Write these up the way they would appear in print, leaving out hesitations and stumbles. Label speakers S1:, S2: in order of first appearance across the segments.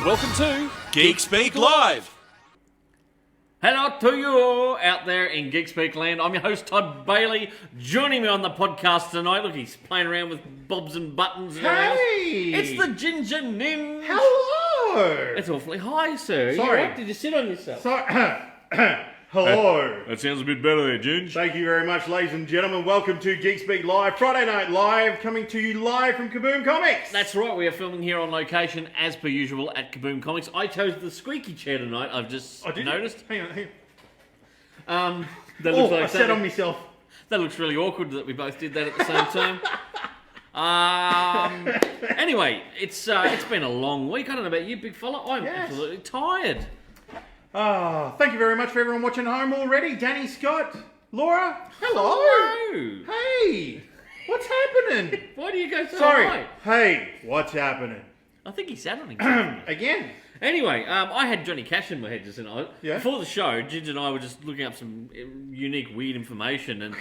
S1: Welcome to Geek Speak Live.
S2: Hello to you out there in Geek Speak Land. I'm your host, Todd Bailey. Joining me on the podcast tonight, look, he's playing around with bobs and buttons and everything else.
S3: Hey!
S2: It's the Ginger Ninja.
S3: Hello!
S2: It's awfully high, sir.
S3: Sorry.
S2: You up? Did you sit on yourself?
S3: Hello.
S2: That sounds a bit better there, Ginge.
S3: Thank you very much, ladies and gentlemen. Welcome to Geek Speak Live, Friday Night Live, coming to you live from Kaboom Comics.
S2: That's right, we are filming here on location as per usual at Kaboom Comics. I chose the squeaky chair tonight, I've just noticed.
S3: Hang on.
S2: That looks like
S3: I sat on myself.
S2: That looks really awkward that we both did that at the same time. Anyway, it's been a long week. I don't know about you, big fella. I'm absolutely tired.
S3: Thank you very much for everyone watching at home already. Danny, Scott, Laura, hello.
S2: Hello.
S3: Hey, what's happening?
S2: Why do you go so
S3: Sorry.
S2: high?
S3: Hey, what's happening?
S2: I think he sat on him.
S3: Again.
S2: Anyway, I had Johnny Cash in my head just tonight.
S3: Yeah?
S2: Before the show, Ginger and I were just looking up some unique, weird information,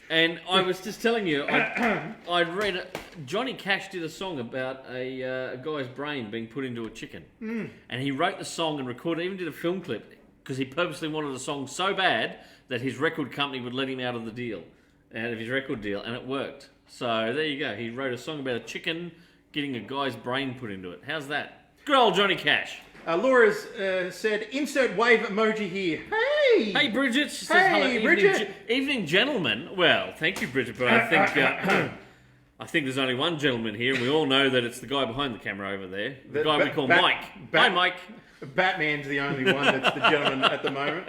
S2: and I was just telling you, I'd read Johnny Cash did a song about a guy's brain being put into a chicken, and he wrote the song and recorded, even did a film clip because he purposely wanted a song so bad that his record company would let him out of his record deal, and it worked. So there you go. He wrote a song about a chicken getting a guy's brain put into it. How's that? Good old Johnny Cash.
S3: Laura's said, insert wave emoji here. Hey!
S2: Hey, Bridget. She says,
S3: Hey,
S2: hello,
S3: Bridget.
S2: Evening, gentlemen. Well, thank you, Bridget, but I think there's only one gentleman here, and we all know that it's the guy behind the camera over there. The guy we call Mike. Hi, Mike.
S3: Batman's the only one that's the gentleman at the moment.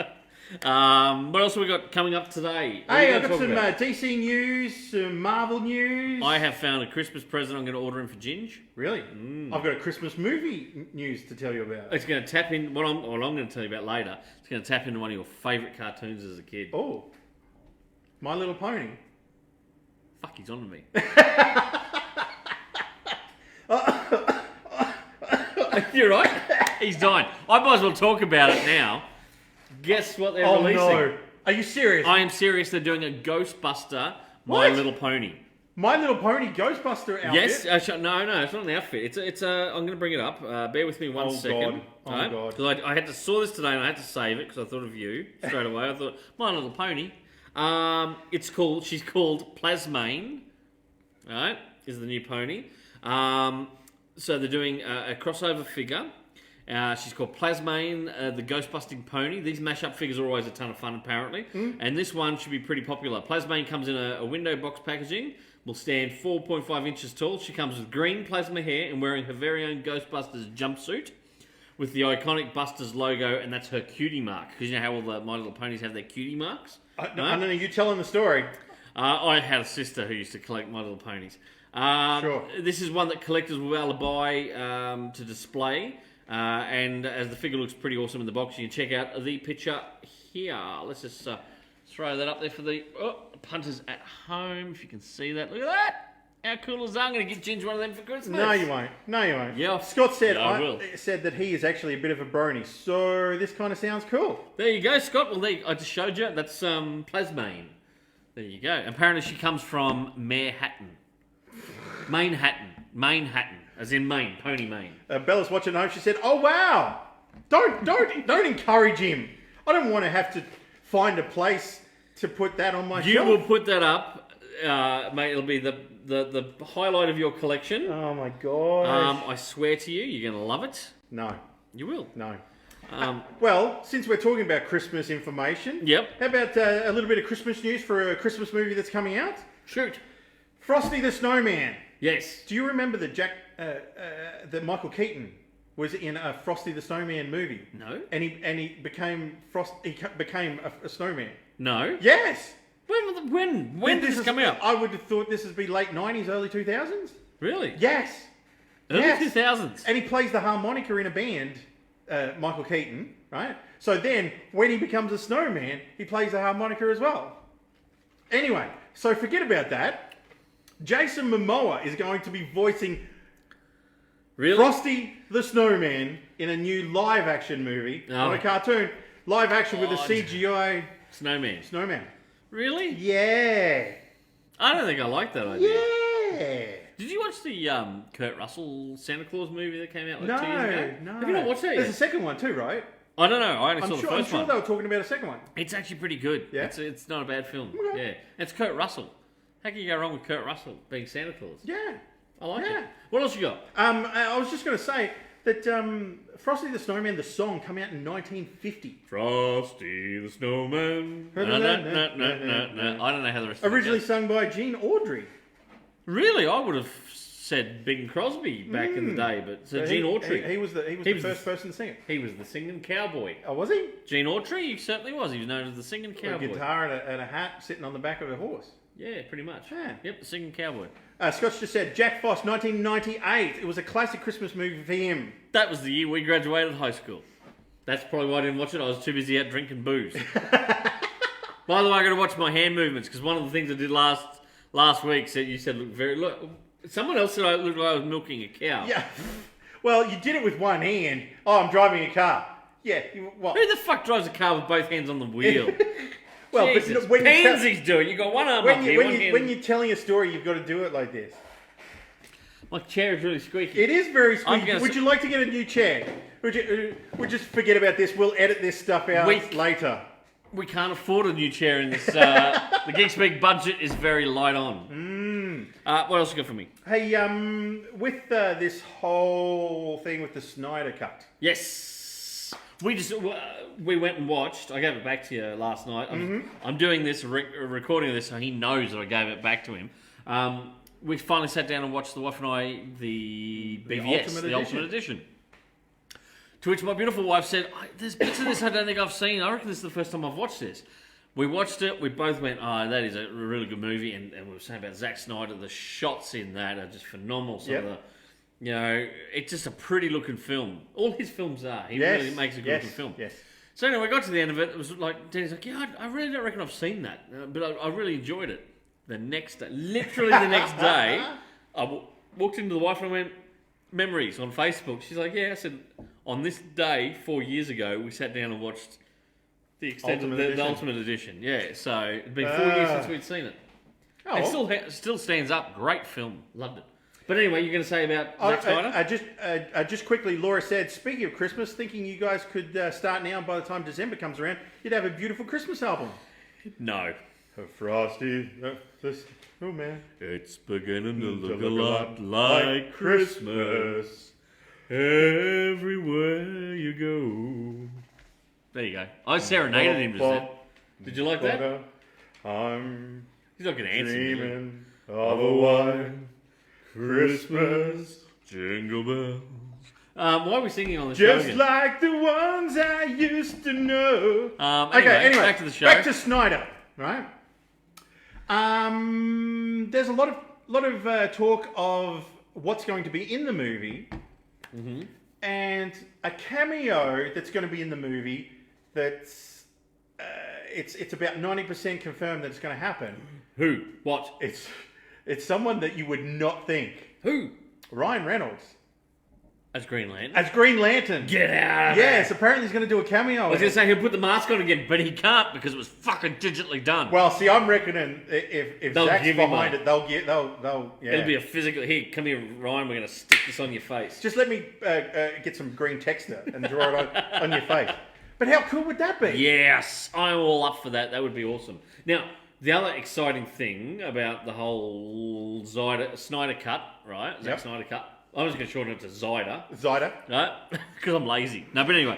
S2: What else have we got coming up today?
S3: Hey, I've got some DC news, some Marvel news.
S2: I have found a Christmas present I'm going to order in for Ginge.
S3: Really? I've got a Christmas movie news to tell you about.
S2: It's going to tap in, what I'm going to tell you about later, it's going to tap into one of your favourite cartoons as a kid.
S3: Oh, My Little Pony.
S2: Fuck, he's on to me. You're right. He's dying. I might as well talk about it now. Guess what they're releasing?
S3: No. Are you serious?
S2: I am serious. They're doing a Ghostbuster My
S3: What?
S2: Little Pony.
S3: My Little Pony Ghostbuster outfit?
S2: Yes. No, it's not an outfit. It's a. I'm going to bring it up. Bear with me one second.
S3: God. Oh, God.
S2: Because I saw this today and I had to save it because I thought of you straight away. I thought My Little Pony. She's called Plasmane. Right, is the new pony. So they're doing a crossover figure. She's called Plasmane, the Ghostbusting Pony. These mashup figures are always a ton of fun, apparently. And this one should be pretty popular. Plasmane comes in a window box packaging, will stand 4.5 inches tall. She comes with green plasma hair and wearing her very own Ghostbusters jumpsuit with the iconic Busters logo, and that's her cutie mark. Because you know how all the My Little Ponies have their cutie marks?
S3: I don't know, you telling the story.
S2: I had a sister who used to collect My Little Ponies.
S3: Sure.
S2: This is one that collectors will be able to buy to display. And as the figure looks pretty awesome in the box, you can check out the picture here. Let's just throw that up there for the punters at home, if you can see that. Look at that! How cool is that? I'm going to get Ginger one of them for Christmas.
S3: No, you won't.
S2: Yeah.
S3: Scott said,
S2: Yeah, I will.
S3: said that he is actually a bit of a brony, so this kind of sounds cool.
S2: There you go, Scott. Well, I just showed you. That's Plasmane. There you go. Apparently she comes from Manhattan. Manhattan. As in Maine, Pony Maine.
S3: Bella's watching at home. She said, "Oh wow, don't encourage him. I don't want to have to find a place to put that on my
S2: You
S3: shelf."
S2: will put that up, mate. It'll be the highlight of your collection.
S3: Oh my god.
S2: I swear to you, you're gonna love it.
S3: No,
S2: You will.
S3: no.
S2: Um,
S3: Well, since we're talking about Christmas information,
S2: Yep.
S3: how about a little bit of Christmas news for a Christmas movie that's coming out?
S2: Shoot.
S3: Frosty the Snowman.
S2: Yes.
S3: Do you remember that Michael Keaton was in a Frosty the Snowman movie?
S2: No.
S3: And he became a snowman.
S2: No.
S3: Yes.
S2: When did this come out?
S3: I would have thought this would be late 90s, early 2000s.
S2: Really?
S3: Yes.
S2: Early
S3: Yes.
S2: 2000s.
S3: And he plays the harmonica in a band, Michael Keaton, right? So then, when he becomes a snowman, he plays the harmonica as well. Anyway, so forget about that. Jason Momoa is going to be voicing
S2: Really?
S3: Frosty the Snowman in a new live-action movie, not a cartoon. Live action with a CGI
S2: Snowman.
S3: snowman.
S2: Really?
S3: Yeah.
S2: I don't think I like that idea.
S3: Yeah.
S2: Did you watch the Kurt Russell Santa Claus movie that came out like 2 years ago?
S3: No.
S2: Have you not watched that
S3: There's
S2: yet?
S3: a second one too, right?
S2: I don't know. I only saw
S3: I'm
S2: the
S3: sure,
S2: first one.
S3: they were talking about a second one.
S2: It's actually pretty good.
S3: Yeah?
S2: It's not a bad film.
S3: Okay.
S2: Yeah. It's Kurt Russell. How can you go wrong with Kurt Russell being Santa Claus?
S3: Yeah.
S2: I like
S3: Yeah.
S2: it. What else you got?
S3: I was just going to say that Frosty the Snowman, the song, came out in 1950.
S2: Frosty the Snowman. I don't know how the rest of
S3: Originally
S2: it goes.
S3: sung by Gene Autry.
S2: Really? I would have said Bing Crosby back in the day, but so Gene Autry.
S3: He was the first person to sing it.
S2: He was the singing cowboy.
S3: Oh, was he?
S2: Gene Autry, he certainly was. He was known as the singing
S3: With
S2: cowboy.
S3: a guitar and a hat sitting on the back of a horse.
S2: Yeah, pretty much.
S3: Yeah.
S2: Yep, the singing cowboy.
S3: Scott just said Jack Frost, 1998. It was a classic Christmas movie for him.
S2: That was the year we graduated high school. That's probably why I didn't watch it. I was too busy out drinking booze. By the way, I got to watch my hand movements because one of the things I did last week said you said look. Someone else said I looked like I was milking a cow.
S3: Yeah. Well, you did it with one hand. Oh, I'm driving a car. Yeah. What?
S2: Who the fuck drives a car with both hands on the wheel?
S3: Well,
S2: Jesus,
S3: but when
S2: pansies do it. You got one arm up here, one hand.
S3: when you're telling a story, you've got to do it like this.
S2: My chair is really squeaky.
S3: It is very
S2: I'm
S3: squeaky.
S2: gonna
S3: Would you like to get a new chair? We'll just forget about this. We'll edit this stuff out later.
S2: We can't afford a new chair in this. The Geek Speak budget is very light on. What else you got for me?
S3: Hey, with this whole thing with the Snyder Cut.
S2: Yes, we went and watched. I gave it back to you last night. I'm doing this recording of this, so he knows that I gave it back to him. We finally sat down and watched the wife and I the BVS, the Ultimate Edition. To which my beautiful wife said, "There's bits of this I don't think I've seen. I reckon this is the first time I've watched this." We watched it. We both went, "Oh, that is a really good movie." And we were saying about Zack Snyder. The shots in that are just phenomenal. Some of the, it's just a pretty looking film. All his films are. He really makes a good looking film.
S3: Yes.
S2: So anyway, we got to the end of it. It was like Danny's like, "Yeah, I really don't reckon I've seen that, but I really enjoyed it." The next day, literally the next day, I walked into the wife and I went, "Memories on Facebook." She's like, "Yeah." I said, "On this day 4 years ago, we sat down and watched the extended the Ultimate Edition." Yeah, so it'd been 4 years since we'd seen it.
S3: Oh,
S2: It still stands up. Great film, loved it. But anyway, you're going to say about Zack Snyder?
S3: I just quickly, Laura said, speaking of Christmas, thinking you guys could start now, and by the time December comes around, you'd have a beautiful Christmas album.
S2: No.
S3: Frosty, oh man,
S2: It's beginning to look a lot like Christmas everywhere you go. There you go. I serenaded him just then. Did you like that?
S3: I'm
S2: He's not going to answer me.
S3: dreaming of a white Christmas,
S2: Jingle bells. Why are we singing on the show
S3: just
S2: again?
S3: like the ones I used to know.
S2: Anyway, back to the show.
S3: Back to Snyder, right? There's a lot of talk of what's going to be in the movie, and a cameo that's going to be in the movie. That's it's about 90% confirmed that it's going to happen.
S2: Who? What?
S3: It's someone that you would not think.
S2: Who?
S3: Ryan Reynolds
S2: As Green Lantern.
S3: as Green Lantern.
S2: Get out of there.
S3: Yes, apparently he's going to do a cameo.
S2: I was
S3: in
S2: going
S3: it.
S2: to say he'll put the mask on again, but he can't because it was fucking digitally done.
S3: Well, see, I'm reckoning if
S2: They'll
S3: Zach's
S2: give him
S3: behind
S2: one.
S3: it, they'll yeah.
S2: It'll be a physical. Here, come here, Ryan. We're going to stick this on your face.
S3: Just let me get some green texture and draw it on your face. But how cool would that be?
S2: Yes, I'm all up for that. That would be awesome. Now, the other exciting thing about the whole Snyder cut, right? Zack Snyder cut. I'm just going to shorten it to Zyder.
S3: Zyder.
S2: Right? Because I'm lazy. No, but anyway.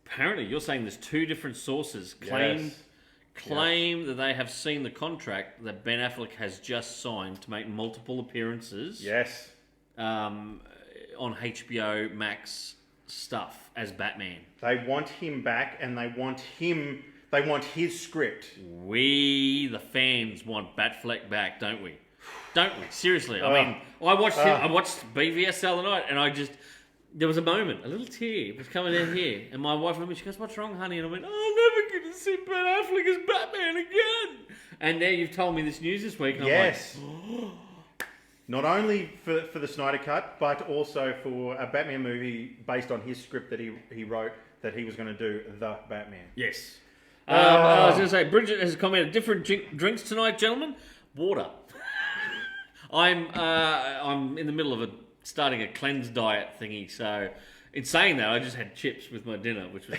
S2: Apparently, you're saying there's two different sources claim that they have seen the contract that Ben Affleck has just signed to make multiple appearances
S3: Yes.
S2: on HBO Max stuff as Batman.
S3: They want him back, and they want his script.
S2: We, the fans, want Batfleck back, don't we? Don't we? Seriously. I mean, I watched BVS the other night, and there was a moment, a little tear was coming down here, and my wife looked at me, she goes, "What's wrong, honey?" And I went, "I'm never going to see Ben Affleck as Batman again." And now you've told me this news this week, and
S3: Yes.
S2: I'm like,
S3: Not only for the Snyder Cut, but also for a Batman movie based on his script that he wrote, that he was going to do the Batman.
S2: yes. I was going to say, Bridget has commented, different drinks tonight, gentlemen. Water. I'm in the middle of starting a cleanse diet thingy. So, in saying that, I just had chips with my dinner, which was.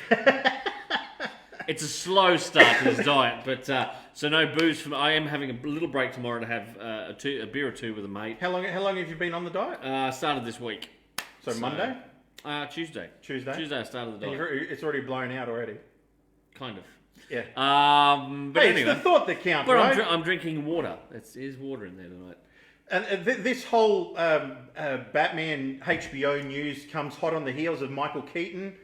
S2: It's a slow start to this diet, but so no booze. I am having a little break tomorrow to have a beer or two with a mate.
S3: How long have you been on the diet?
S2: Started this week.
S3: So Monday?
S2: Tuesday.
S3: Tuesday
S2: I started the
S3: And
S2: diet.
S3: it's already blown out already.
S2: Kind of.
S3: Yeah.
S2: But
S3: Hey,
S2: anyway.
S3: it's the thought that counts,
S2: But
S3: right?
S2: I'm drinking water. There's water in there tonight.
S3: And this whole Batman HBO news comes hot on the heels of Michael Keaton,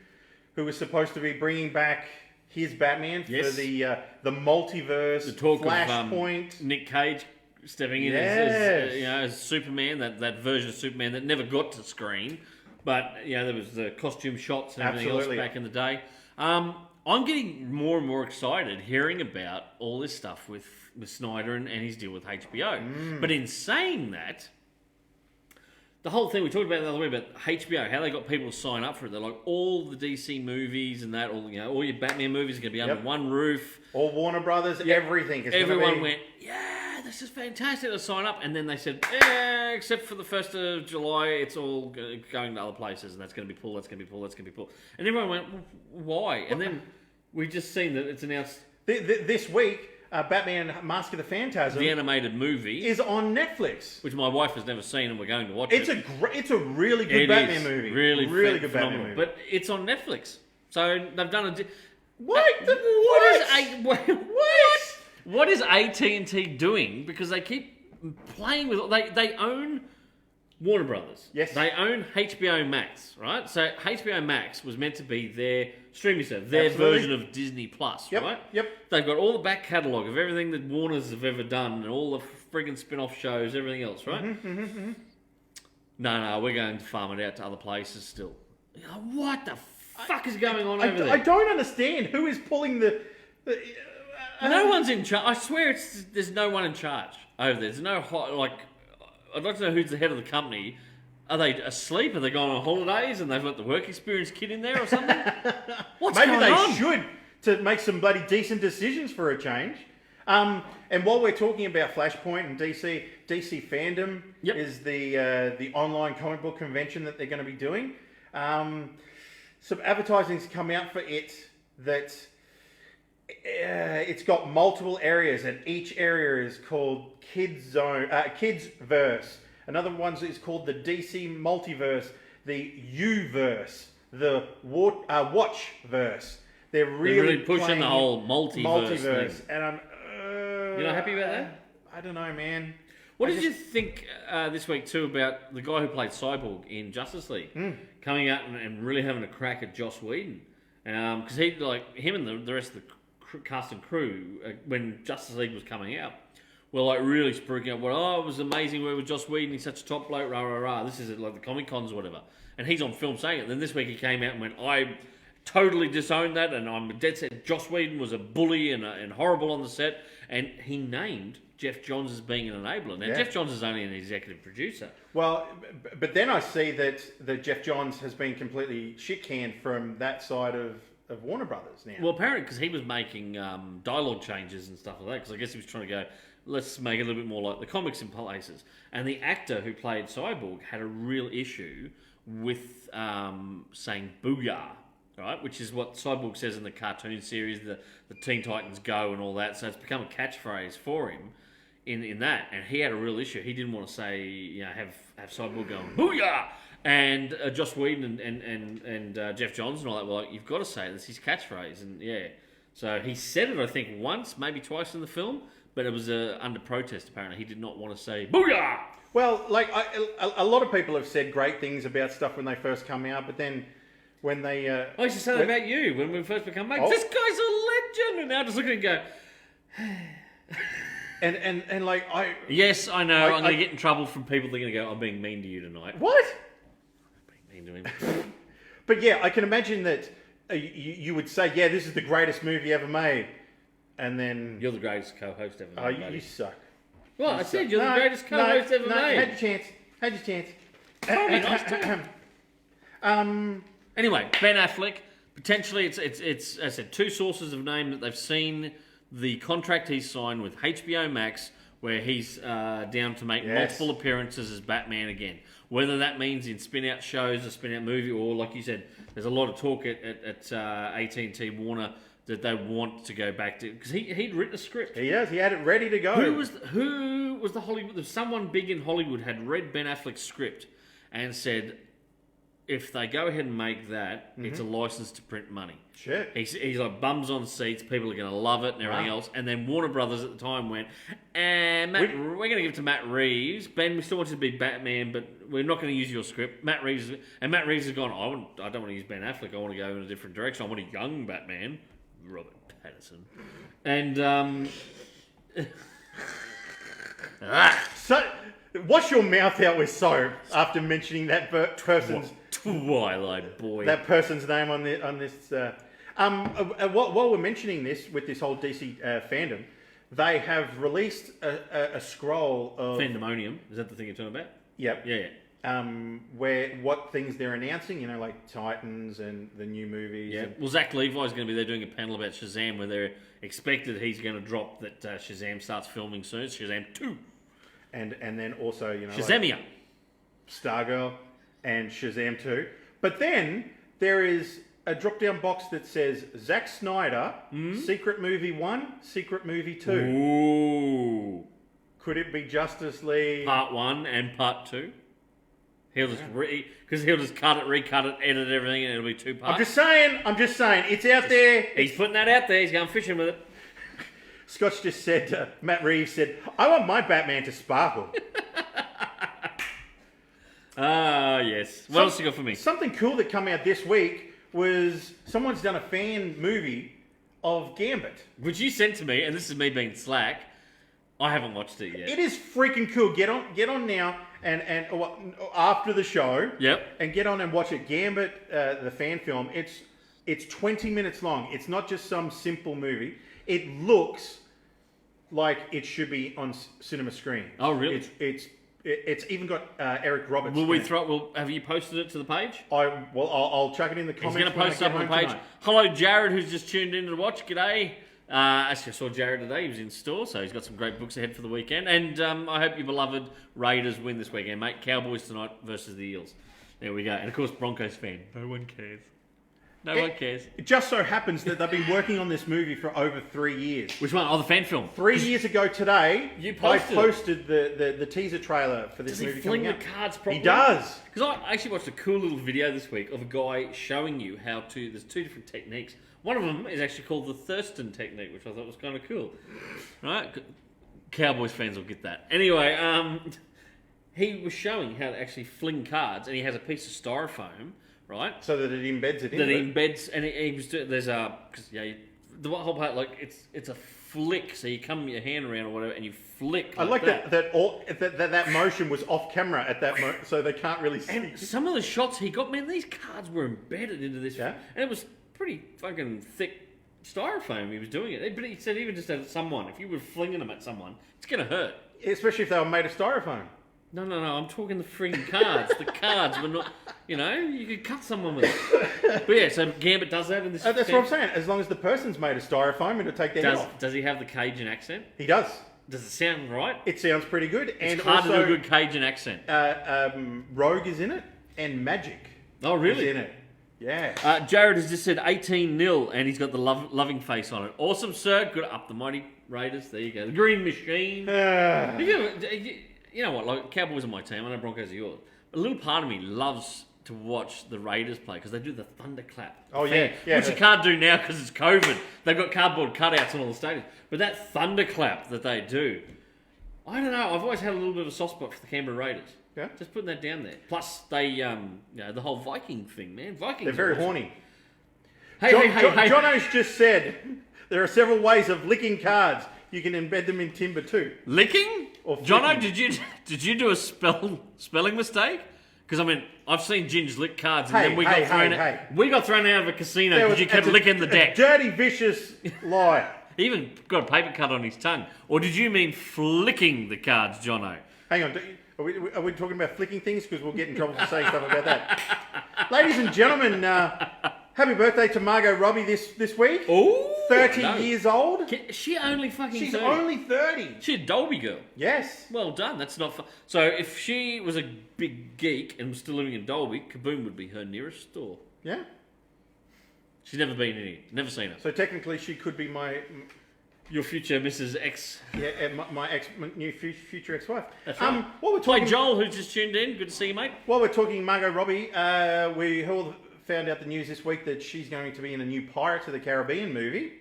S3: who was supposed to be bringing back his Batman for
S2: Yes.
S3: the multiverse,
S2: The talk
S3: Flashpoint.
S2: of Nick Cage stepping in
S3: Yes.
S2: as Superman, that version of Superman that never got to screen, but there was the costume shots and everything
S3: Absolutely.
S2: else back in the day. I'm getting more and more excited hearing about all this stuff with Snyder and his deal with HBO. But in saying that, the whole thing we talked about the other week about HBO, how they got people to sign up for it. They're like, all the DC movies and that, all your Batman movies are going to be under one roof.
S3: All Warner Brothers, everything. Is
S2: Everyone
S3: gonna be...
S2: went, yeah, this is fantastic to sign up. And then they said, except for the 1st of July, it's all going to other places. And that's going to be pulled, that's going to be pulled, that's going to be pulled. And everyone went, well, why? And then we just seen that it's announced
S3: This week, Batman Mask of the Phantasm
S2: the animated movie,
S3: is on Netflix.
S2: which my wife has never seen and we're going to watch
S3: It's
S2: it.
S3: it's a really good
S2: It
S3: Batman
S2: is
S3: movie.
S2: Really
S3: good
S2: phenomenal.
S3: Batman movie.
S2: But it's on Netflix. So they've done a... What is AT&T doing? Because they keep playing with... They own Warner Brothers.
S3: Yes.
S2: They own HBO Max, right? So HBO Max was meant to be their streaming service, their
S3: Absolutely.
S2: version of Disney Plus,
S3: Yep,
S2: right?
S3: yep.
S2: They've got all the back catalogue of everything that Warner's have ever done and all the friggin' spin-off shows, everything else, right? No, we're going to farm it out to other places still. What the fuck is going on over there?
S3: I don't understand who is pulling the
S2: No one's in charge. I swear there's no one in charge over there. There's no I'd like to know who's the head of the company. Are they asleep? Are they going on holidays and they've got the work experience kid in there or something? What's
S3: Maybe
S2: going
S3: they
S2: on?
S3: should to make some bloody decent decisions for a change. And while we're talking about Flashpoint and DC Fandom
S2: Yep.
S3: is the online comic book convention that they're going to be doing. Some advertising's come out for it that it's got multiple areas, and each area is called Kids Verse. Another one is called the DC Multiverse, the U-verse, the Watchverse. They're really
S2: pushing
S3: playing
S2: the whole multiverse thing.
S3: and I'm.
S2: You're not happy about that?
S3: I don't know, man.
S2: What did you think this week too about the guy who played Cyborg in Justice League coming out and really having a crack at Joss Whedon? Because him and the rest of the cast and crew when Justice League was coming out were really spruiking up. Well, it was amazing work with Joss Whedon. He's such a top bloke. Rah rah rah. This is like the Comic Cons or whatever. And he's on film saying it. Then this week he came out and went, I totally disowned that, and I'm dead set. Joss Whedon was a bully and horrible on the set, and he named Jeff Johns as being an enabler. Now,
S3: Yeah.
S2: Jeff Johns is only an executive producer.
S3: Well, but then I see that Jeff Johns has been completely shit-canned from that side of Warner Brothers now.
S2: Well, apparently, because he was making dialogue changes and stuff like that, because I guess he was trying to go, let's make it a little bit more like the comics in places. And the actor who played Cyborg had a real issue with saying booyah, right? Which is what Cyborg says in the cartoon series, the Teen Titans Go and all that. So it's become a catchphrase for him in that. And he had a real issue. He didn't want to say, have Cyborg going booyah. And Joss Whedon and Jeff Johns and all that were like, you've got to say it. That's his catchphrase. And so he said it, I think, once, maybe twice in the film, but it was under protest, apparently. He did not want to say booyah!
S3: Well, a lot of people have said great things about stuff when they first come out, but then when they...
S2: I used to say that about you when we first become mates.
S3: Oh.
S2: This guy's a legend! And now just look at him and go,
S3: and like,
S2: yes, I know, I'm going
S3: I-
S2: to get in trouble from people that are going to go, I'm being mean to you tonight.
S3: what?
S2: Being mean to him.
S3: But yeah, I can imagine that you would say, yeah, this is the greatest movie ever made. And then...
S2: You're the greatest co-host ever made,
S3: you
S2: buddy.
S3: suck.
S2: Well, I said you're the greatest co-host ever made.
S3: Had your chance. Had your chance.
S2: Probably not. Anyway, Ben Affleck, potentially it's as I said, two sources have named that they've seen the contract he's signed with HBO Max where he's down to make
S3: Yes.
S2: multiple appearances as Batman again. Whether that means in spin-out shows, a spin-out movie, or like you said, there's a lot of talk at AT&T Warner that they want to go back to, because he'd written a script.
S3: He does. He had it ready to go.
S2: Who was the Hollywood? Someone big in Hollywood had read Ben Affleck's script and said, if they go ahead and make that, it's a license to print money.
S3: Shit.
S2: He's like bums on seats. People are going to love it and everything else. And then Warner Brothers at the time went, we're going to give it to Matt Reeves. Ben, we still want you to be Batman, but we're not going to use your script. Matt Reeves has gone, I don't want to use Ben Affleck. I want to go in a different direction. I want a young Batman, Robert Pattinson. And
S3: So, wash your mouth out with soap after mentioning that person's
S2: Twilight boy.
S3: that person's name on this. While we're mentioning this with this whole DC fandom, they have released a scroll of
S2: Fandemonium. Is that the thing you're talking about?
S3: Yep.
S2: Yeah.
S3: Where what things they're announcing, like Titans and the new movies.
S2: Yeah.
S3: And,
S2: Well, Zach Levi's going to be there doing a panel about Shazam, where they're expected he's going to drop that Shazam starts filming soon. It's Shazam 2.
S3: and then also
S2: Shazamia.
S3: like Stargirl and Shazam 2. But then there is a drop-down box that says Zack Snyder, Secret Movie 1, Secret Movie 2.
S2: Ooh.
S3: Could it be Justice League?
S2: Part 1 and Part 2. He'll just cut it, recut it, edit everything, and it'll be 2 parts.
S3: I'm just saying, it's out there.
S2: He's putting that out there. He's going fishing with it.
S3: Scotch just said, Matt Reeves said, I want my Batman to sparkle.
S2: Ah, yes. What else you got for me?
S3: Something cool that came out this week was someone's done a fan movie of Gambit.
S2: Which you sent to me, and this is me being slack. I haven't watched it yet.
S3: It is freaking cool. Get on now and after the show.
S2: Yep.
S3: And get on and watch it. Gambit, the fan film. It's 20 minutes long. It's not just some simple movie. It looks like it should be on cinema screen.
S2: Oh, really?
S3: It's even got Eric Roberts.
S2: Will we
S3: in it.
S2: throw? Have you posted it to the page?
S3: I'll chuck it in the
S2: He's
S3: comments.
S2: going to post it up on the
S3: when I get
S2: page.
S3: home
S2: Hello, Jared, who's just tuned in to watch. G'day. Actually, I saw Jared today. He was in store, so he's got some great books ahead for the weekend. And I hope your beloved Raiders win this weekend, mate. Cowboys tonight versus the Eels. There we go. And of course, Broncos fan. No one cares. No one cares.
S3: It just so happens that they've been working on this movie for over 3 years.
S2: Which one? Oh, the fan film.
S3: 3 years ago today,
S2: You
S3: I
S2: posted
S3: posted the teaser trailer for this
S2: Does he
S3: movie
S2: fling
S3: coming
S2: the
S3: out.
S2: cards properly?
S3: He does.
S2: Because I actually watched a cool little video this week of a guy showing you how to... There's 2 different techniques. One of them is actually called the Thurston technique, which I thought was kind of cool. Right? Cowboys fans will get that. Anyway, he was showing how to actually fling cards, and he has a piece of styrofoam, right?
S3: So that it embeds it in.
S2: That he embeds, and he was doing... There's a... Cause, the whole part, like, it's a flick, so you come your hand around or whatever, and you flick.
S3: I like that motion was off camera at that moment, so they can't really see.
S2: And some of the shots he got, man, these cards were embedded into this.
S3: Yeah.
S2: And it was pretty fucking thick styrofoam he was doing it. But he said even just at someone, if you were flinging them at someone, it's going to hurt.
S3: Especially if they were made of styrofoam.
S2: No, I'm talking the freaking cards. The cards were not, you could cut someone with it. But yeah, so Gambit does that in this.
S3: That's what I'm saying. As long as the person's made of styrofoam, it'll take their head off.
S2: Does he have the Cajun accent?
S3: He does.
S2: Does it sound right?
S3: It sounds pretty good.
S2: It's
S3: And
S2: hard
S3: also,
S2: to do a good Cajun accent.
S3: Rogue is in it, and Magic
S2: Oh, really?
S3: is in it. Yeah.
S2: Jared has just said 18-0, and he's got the loving face on it. Awesome, sir. Good up the mighty Raiders. There you go. The Green Machine. You know what? Like, Cowboys are my team. I know Broncos are yours. A little part of me loves to watch the Raiders play because they do the thunderclap.
S3: Oh, yeah.
S2: Which you can't do now because it's COVID. They've got cardboard cutouts in all the stadiums. But that thunderclap that they do, I don't know. I've always had a little bit of a soft spot for the Canberra Raiders.
S3: Yeah.
S2: Just putting that down there. Plus, they, the whole Viking thing, man. Vikings.
S3: They're very
S2: are awesome.
S3: horny.
S2: Hey,
S3: Jono's just said there are several ways of licking cards. You can embed them in timber too.
S2: Licking?
S3: Or
S2: Jono,
S3: flicking.
S2: did you do a spelling mistake? Because I mean, I've seen Ginge lick cards, and
S3: Hey,
S2: then we
S3: hey.
S2: we got thrown out of a casino
S3: There
S2: because
S3: was-
S2: you kept
S3: it's a-
S2: licking the
S3: a
S2: deck.
S3: Dirty, vicious lie.
S2: He even got a paper cut on his tongue. Or did you mean flicking the cards, Jono?
S3: Hang on. Are we talking about flicking things? Because we'll get in trouble for saying stuff about that. Ladies and gentlemen, Happy birthday to Margot Robbie this week.
S2: Oh,
S3: 30
S2: no.
S3: years old.
S2: She only fucking
S3: She's
S2: 30.
S3: only 30.
S2: She's a Dolby girl.
S3: Yes.
S2: Well done. That's not fun. So if she was a big geek and was still living in Dolby, Kaboom would be her nearest store.
S3: Yeah.
S2: She's never been in here. Never seen her.
S3: So technically, she could be
S2: Your future Mrs. X.
S3: my new future ex-wife.
S2: That's right.
S3: While we're
S2: Play
S3: talking,
S2: Joel, who just tuned in. Good to see you, mate.
S3: while we're talking Margot Robbie, we all found out the news this week that she's going to be in a new Pirates of the Caribbean movie.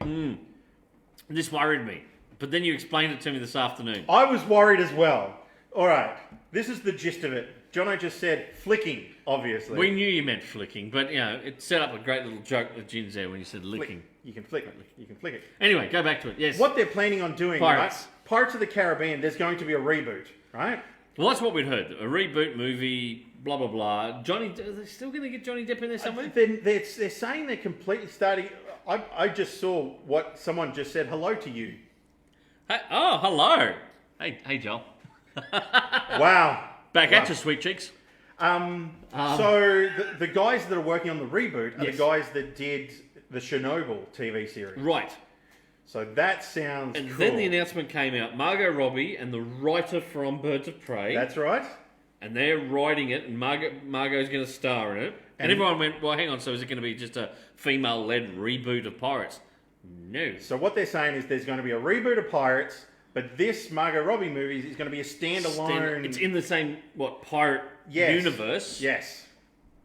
S2: This worried me. But then you explained it to me this afternoon.
S3: I was worried as well. All right, this is the gist of it. Jono just said flicking, obviously.
S2: We knew you meant flicking, but, you know, it set up a great little joke with Gin's there when you said
S3: Flick.
S2: licking.
S3: You can flick it. You can flick it.
S2: Anyway, go back to it. Yes.
S3: What they're planning on doing,
S2: Pirates.
S3: right? Pirates of the Caribbean, there's going to be a reboot, right?
S2: Well, that's what we'd heard. A reboot movie, blah, blah, blah. Are they still going to get Johnny Depp in there somewhere?
S3: They're saying they're completely starting... I just saw what someone just said hello to you.
S2: Hey, oh, hello. Hey, Joel.
S3: Wow.
S2: Back at you, sweet cheeks.
S3: So the guys that are working on the reboot are
S2: Yes.
S3: the guys that did the Chernobyl TV series.
S2: Right.
S3: So that sounds
S2: And
S3: cool.
S2: then the announcement came out. Margot Robbie and the writer from Birds of Prey.
S3: That's right.
S2: And they're writing it, and Margot's going to star in it. And everyone went, well, hang on, so is it going to be just a female-led reboot of Pirates? No.
S3: So what they're saying is there's going to be a reboot of Pirates, but this Margot Robbie movie is going to be a standalone...
S2: It's in the same, pirate
S3: Yes.
S2: universe.
S3: Yes.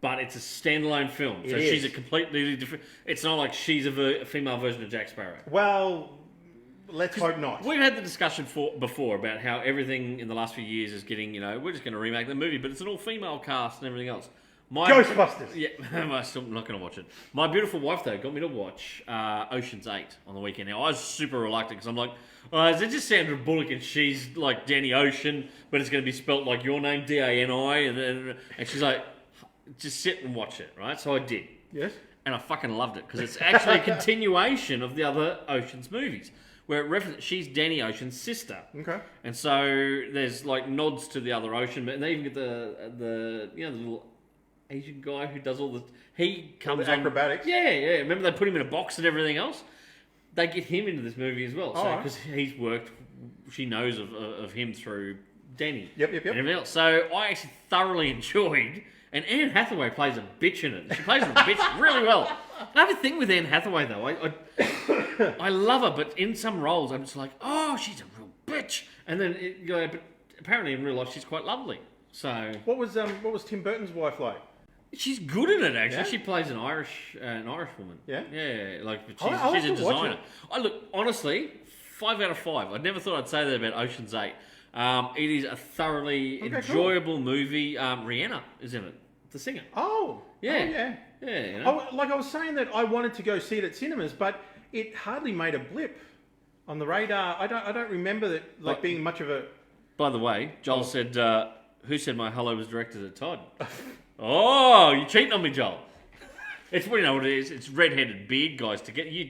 S2: But it's a standalone film. So
S3: It
S2: she's
S3: is.
S2: a completely different... It's not like she's a female version of Jack Sparrow.
S3: Well, let's hope not.
S2: We've had the discussion before about how everything in the last few years is getting, we're just going to remake the movie, but it's an all-female cast and everything else.
S3: Ghostbusters.
S2: Yeah, I'm still not going to watch it. My beautiful wife, though, got me to watch Ocean's 8 on the weekend. Now, I was super reluctant because I'm like, is it just Sandra Bullock and she's like Danny Ocean, but it's going to be spelt like your name, D-A-N-I, and she's like, just sit and watch it, right? So I did.
S3: Yes.
S2: And I fucking loved it because it's actually a continuation of the other Ocean's movies. Where it references, she's Danny Ocean's sister.
S3: Okay.
S2: And so there's like nods to the other Ocean, and they even get the little Asian guy who does all the... He comes
S3: the
S2: on...
S3: acrobatics?
S2: Yeah. Remember they put him in a box and everything else? They get him into this movie as well. So because he's worked... She knows of him through Danny.
S3: Yep.
S2: And everything else. So I actually thoroughly enjoyed... And Anne Hathaway plays a bitch in it. She plays a bitch really well. I have a thing with Anne Hathaway, though. I love her, but in some roles, I'm just like, oh, she's a real bitch. And then, but apparently in real life, she's quite lovely. So
S3: What was Tim Burton's wife like?
S2: she's good in it, actually.
S3: Yeah?
S2: She plays an Irish woman.
S3: Yeah?
S2: Yeah, but
S3: I'll
S2: she's a
S3: have to watch
S2: designer.
S3: it.
S2: I look, honestly, 5 out of 5. I never thought I'd say that about Ocean's 8. It is a thoroughly
S3: cool.
S2: enjoyable movie. Rihanna is in it, the singer.
S3: Oh.
S2: Yeah.
S3: Oh, yeah.
S2: Yeah,
S3: I was saying that I wanted to go see it at cinemas, but it hardly made a blip on the radar. I don't remember that being much of a...
S2: By the way, Joel said, who said my hello was directed at Todd? Oh, you're cheating on me, Joel. It's what you know what it is. It's red-headed beard guys to get you.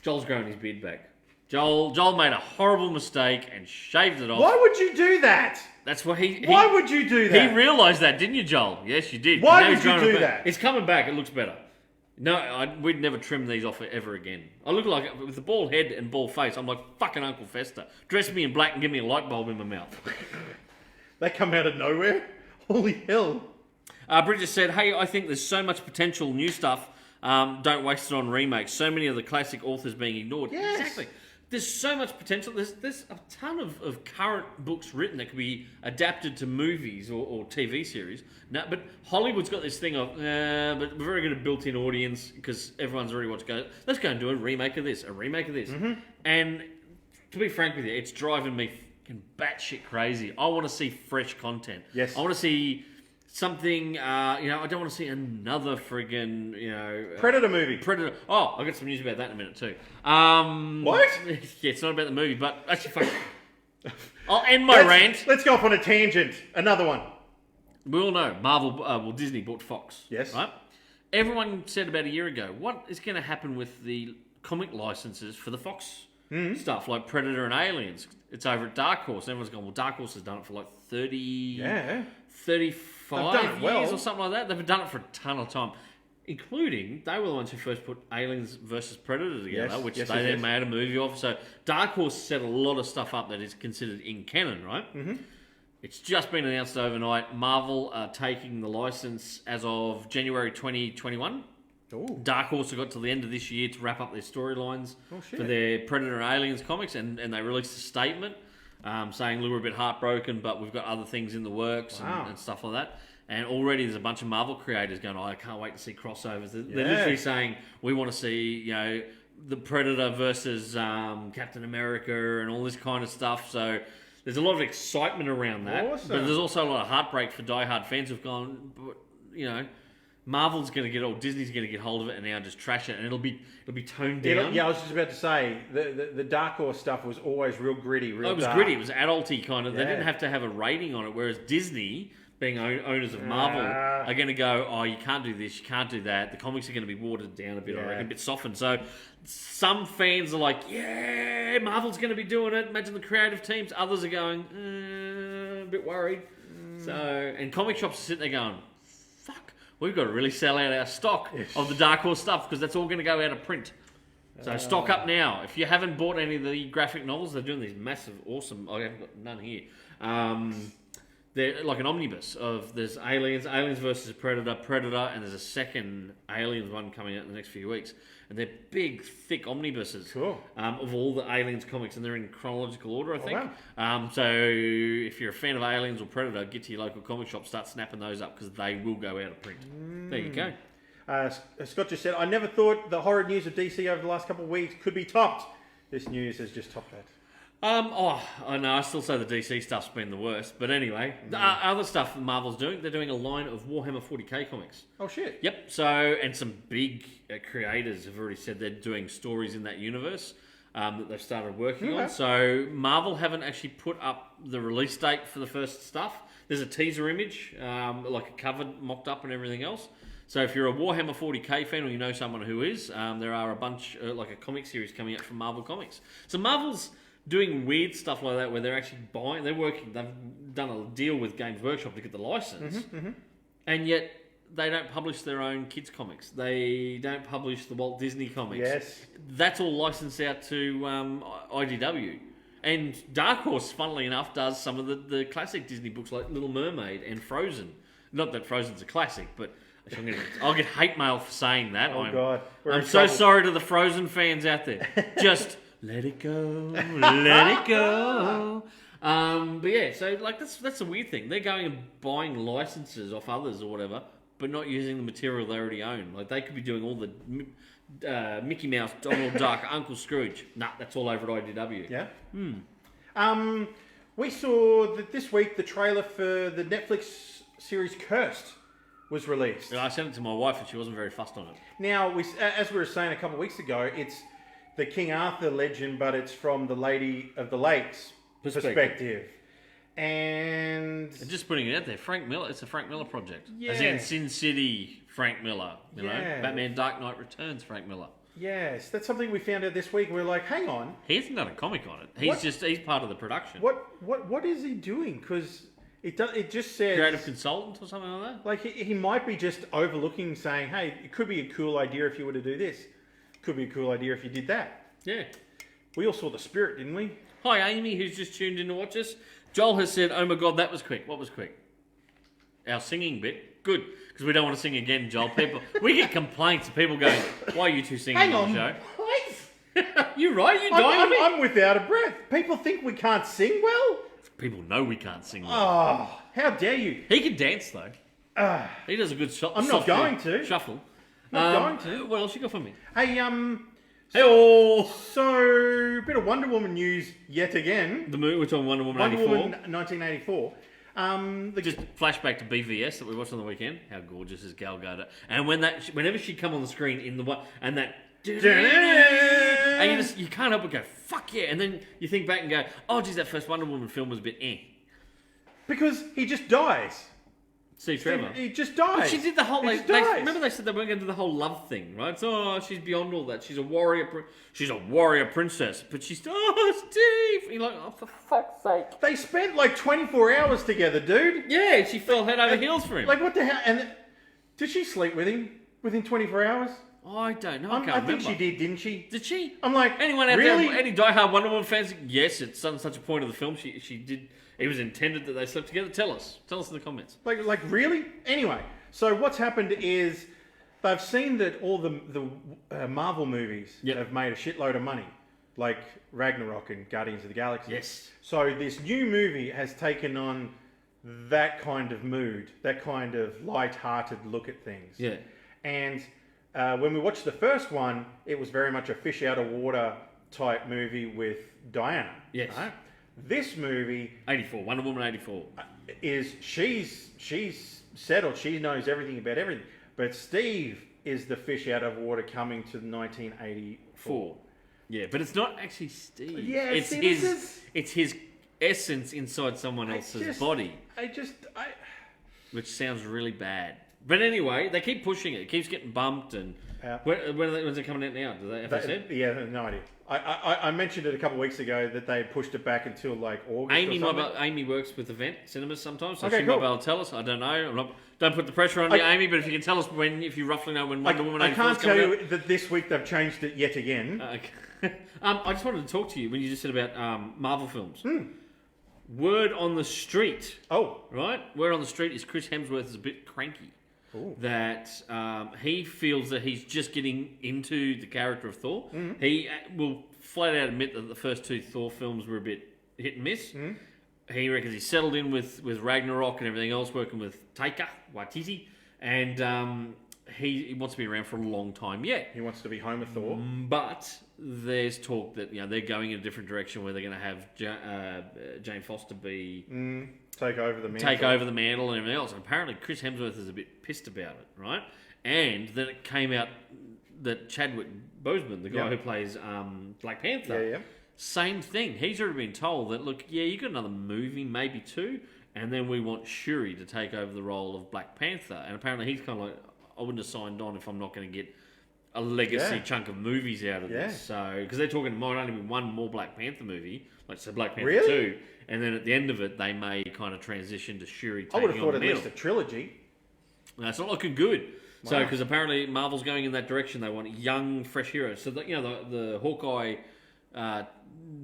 S2: Joel's growing his beard back. Joel made a horrible mistake and shaved it off.
S3: Why would you do that?
S2: That's what he
S3: Why would you do that?
S2: He realised that, didn't you, Joel? Yes, you did.
S3: Why
S2: Now
S3: would
S2: he's
S3: you
S2: growing
S3: do
S2: it back.
S3: that?
S2: It's coming back. It looks better. No, we'd never trim these off ever again. I look like, with the bald head and bald face, I'm like fucking Uncle Fester. Dress me in black and give me a light bulb in my mouth.
S3: They come out of nowhere? Holy hell.
S2: Bridget said, hey, I think there's so much potential new stuff. Don't waste it on remakes. So many of the classic authors being ignored.
S3: Yes.
S2: Exactly. There's so much potential. There's a ton of current books written that could be adapted to movies or TV series. No, but Hollywood's got this thing of, but we're very good at built-in audience because everyone's already watched. Let's go and do a remake of this,
S3: Mm-hmm.
S2: And to be frank with you, it's driving me fucking batshit crazy. I want to see fresh content.
S3: Yes.
S2: I want to see something. I don't want to see another friggin'
S3: Predator movie.
S2: Predator. Oh, I've got some news about that in a minute too.
S3: What?
S2: Yeah, it's not about the movie, but actually, fuck. I'll end my rant.
S3: Let's go off on a tangent. Another one.
S2: We all know Disney bought Fox.
S3: Yes.
S2: Right? Everyone said about a year ago, what is going to happen with the comic licenses for the Fox stuff, like Predator and Aliens? It's over at Dark Horse. Everyone's gone, well, Dark Horse has done it for like 30...
S3: Yeah.
S2: 35
S3: They've done it well.
S2: years or something like that. They've done it for a ton of time. including they were the ones who first put Aliens versus Predator together,
S3: Yes,
S2: which
S3: yes,
S2: they
S3: yes,
S2: then
S3: yes.
S2: made a movie of. So Dark Horse set a lot of stuff up that is considered in canon, right? Mm-hmm. It's just been announced overnight. Marvel are taking the license as of January 2021.
S3: Ooh.
S2: Dark Horse have got till the end of this year to wrap up their storylines
S3: shit.
S2: for their Predator and Aliens comics, and they released a statement saying, look, we're a bit heartbroken, but we've got other things in the works
S3: Wow.
S2: and stuff like that. And already there's a bunch of Marvel creators going, I can't wait to see crossovers. They're
S3: Yeah.
S2: literally saying, we want to see, the Predator versus Captain America and all this kind of stuff. So there's a lot of excitement around that.
S3: Awesome.
S2: But there's also a lot of heartbreak for diehard fans who've gone, Marvel's going to get, or Disney's going to get hold of it and now just trash it, and it'll be toned down.
S3: Yeah, I was just about to say the Dark Horse stuff was always real gritty, real
S2: It was
S3: dark.
S2: gritty. It was adulty kind of. They
S3: Yeah.
S2: didn't have to have a rating on it. Whereas Disney, being owners of Marvel, are going to go, oh, you can't do this, you can't do that. The comics are going to be watered down a bit, I
S3: Yeah.
S2: reckon, a bit softened. So some fans are like, yeah, Marvel's going to be doing it. Imagine the creative teams. Others are going, a bit worried. So, and comic shops are sitting there going, fuck, we've got to really sell out our stock of the Dark Horse stuff because that's all going to go out of print. So stock up now. If you haven't bought any of the graphic novels, they're doing these massive, awesome. I haven't got none here. They're like an omnibus of there's Aliens versus Predator, and there's a second Aliens one coming out in the next few weeks. And they're big, thick omnibuses
S3: Cool.
S2: of all the Aliens comics, and they're in chronological order, I think.
S3: wow.
S2: So if you're a fan of Aliens or Predator, get to your local comic shop, start snapping those up because they will go out of print. There you go.
S3: Scott just said, I never thought the horror news of DC over the last couple of weeks could be topped. This news has just topped that.
S2: I know, I still say the DC stuff's been the worst, but anyway, the other stuff that Marvel's doing, they're doing a line of Warhammer 40k comics.
S3: Oh, shit.
S2: Yep, so, and some big creators have already said they're doing stories in that universe that they've started working on. So, Marvel haven't actually put up the release date for the first stuff. There's a teaser image, like a cover mocked up and everything else. So if you're a Warhammer 40k fan or you know someone who is, there are a bunch, like a comic series coming out from Marvel Comics. So Marvel's doing weird stuff like that where they're actually buying, they've done a deal with Games Workshop to get the license, and yet they don't publish their own kids comics. They don't publish the Walt Disney comics.
S3: Yes.
S2: That's all licensed out to IDW. And Dark Horse, funnily enough, does some of the classic Disney books like Little Mermaid and Frozen. Not that Frozen's a classic, but I'll get hate mail for saying that.
S3: Oh, God. We're
S2: I'm
S3: in
S2: so
S3: trouble.
S2: sorry to the Frozen fans out there. Just let it go, let it go. But yeah, so like that's a weird thing. They're going and buying licenses off others or whatever, but not using the material they already own. Like they could be doing all the Mickey Mouse, Donald Duck, Uncle Scrooge. Nah, that's all over at IDW.
S3: Yeah. We saw that this week the trailer for the Netflix series Cursed was released.
S2: And I sent it to my wife and she wasn't very fussed on it.
S3: Now, as we were saying a couple of weeks ago, it's the King Arthur legend, but it's from the Lady of the Lakes perspective. And
S2: Just putting it out there, Frank Miller, it's a Frank Miller project.
S3: Yeah.
S2: As in Sin City Frank Miller, you know?
S3: Yeah.
S2: Batman Dark Knight Returns Frank Miller.
S3: yes, that's something we found out this week. We're like, hang on,
S2: He hasn't done a comic on it.
S3: What?
S2: He's part of the production.
S3: what is he doing? Because it just says
S2: Creative consultant or something like that?
S3: like he might be just overlooking, saying, hey, it could be a cool idea if you were to do this. Could be a cool idea if you did that.
S2: Yeah.
S3: We all saw The Spirit, didn't we?
S2: Hi, Amy, who's just tuned in to watch us. Joel has said, oh my God, that was quick. What was quick? Our singing bit. Good, because we don't want to sing again, Joel. We get complaints of people going, why are you two singing
S3: Hang
S2: on
S3: on,
S2: the show?
S3: what?
S2: You're right, you're dying.
S3: I'm without a breath. People think we can't sing well?
S2: People know we can't sing well.
S3: Oh, how dare you?
S2: He can dance, though. He does a good
S3: I'm not going to.
S2: shuffle.
S3: Not going to.
S2: What else you got for me?
S3: Hey,
S2: Hey-oh!
S3: so bit of Wonder Woman news yet again.
S2: We're talking Wonder Woman
S3: Wonder
S2: 84.
S3: Woman 1984.
S2: Just flashback to BVS that we watched on the weekend. How gorgeous is Gal Gadot? And whenever she'd come on the screen in the one, and that, and you can't help but go, fuck yeah! And then you think back and go, oh geez, that first Wonder Woman film was a bit eh.
S3: Because he just dies.
S2: Steve Trevor.
S3: He just dies.
S2: But she did the whole.
S3: He
S2: They,
S3: just dies.
S2: remember they said they weren't going to do the whole love thing, right? So she's beyond all that. She's a warrior. She's a warrior princess, but she's Steve. You're like, oh for fuck's sake.
S3: They spent like 24 hours together, dude.
S2: Yeah, she fell head over heels for him.
S3: Like what the hell? And did she sleep with him? within 24 hours?
S2: I don't know. I
S3: I
S2: can't
S3: think
S2: remember.
S3: she did, didn't she?
S2: Did she?
S3: I'm like,
S2: Anyone out
S3: really?
S2: there, any diehard Wonder Woman fans? Yes, it's such a point of the film. She did. It was intended that they slept together. Tell us in the comments.
S3: Like really? Anyway, so what's happened is they've seen that all the Marvel movies
S2: Yep.
S3: have made a shitload of money, like Ragnarok and Guardians of the Galaxy.
S2: Yes.
S3: So this new movie has taken on that kind of mood, that kind of light-hearted look at things.
S2: Yeah.
S3: And when we watched the first one, it was very much a fish out of water type movie with Diana.
S2: Yes.
S3: Right? This movie
S2: 84. Wonder Woman 84.
S3: is she's settled. She knows everything about everything. But Steve is the fish out of water coming to 1984.
S2: 4. Yeah, but it's not actually Steve.
S3: Yeah,
S2: it's
S3: see,
S2: his.
S3: this is-
S2: It's his essence inside someone else's body, which sounds really bad. But anyway, they keep pushing it. It keeps getting bumped. And
S3: Yeah.
S2: when's it coming out now? Have they said?
S3: Yeah, no idea. I mentioned it a couple of weeks ago that they pushed it back until like August.
S2: Amy,
S3: or something.
S2: Amy works with Event Cinemas sometimes, so
S3: Okay,
S2: she might
S3: cool.
S2: be able to tell us. I don't know. Don't put the pressure on you, Amy. But if you can tell us if you roughly know when Wonder Woman
S3: I
S2: 84
S3: can't
S2: is
S3: tell
S2: coming
S3: you that this week they've changed it yet again.
S2: out. Okay. I just wanted to talk to you when you just said about Marvel films.
S3: Hmm.
S2: Word on the street,
S3: Oh,
S2: right? Word on the street is Chris Hemsworth is a bit cranky.
S3: Ooh.
S2: That he feels that he's just getting into the character of Thor.
S3: Mm-hmm.
S2: He will flat out admit that the first 2 Thor films were a bit hit and miss.
S3: Mm-hmm.
S2: He reckons he's settled in with Ragnarok and everything else, working with Taika Waititi, and he wants to be around for a long time yet.
S3: he wants to be Homer Thor.
S2: But there's talk that they're going in a different direction where they're going to have Jane Foster be
S3: Take over the mantle.
S2: take over the mantle and everything else. And apparently Chris Hemsworth is a bit pissed about it, right? And then it came out that Chadwick Boseman, the guy
S3: Yeah.
S2: who plays Black Panther,
S3: Yeah.
S2: same thing. He's already been told that, look, you got another movie, maybe 2, and then we want Shuri to take over the role of Black Panther. And apparently he's kind of like, I wouldn't have signed on if I'm not going to get a legacy
S3: Yeah.
S2: chunk of movies out of
S3: Yeah.
S2: this. So, because they're talking, might only be one more Black Panther movie, like so Black Panther
S3: Really?
S2: 2, and then at the end of it, they may kind of transition to Shuri
S3: I
S2: taking
S3: would have
S2: on
S3: thought
S2: the
S3: at
S2: mantle.
S3: least a trilogy.
S2: No, it's not looking good. So,
S3: Wow.
S2: because apparently Marvel's going in that direction, they want young, fresh heroes. So, the Hawkeye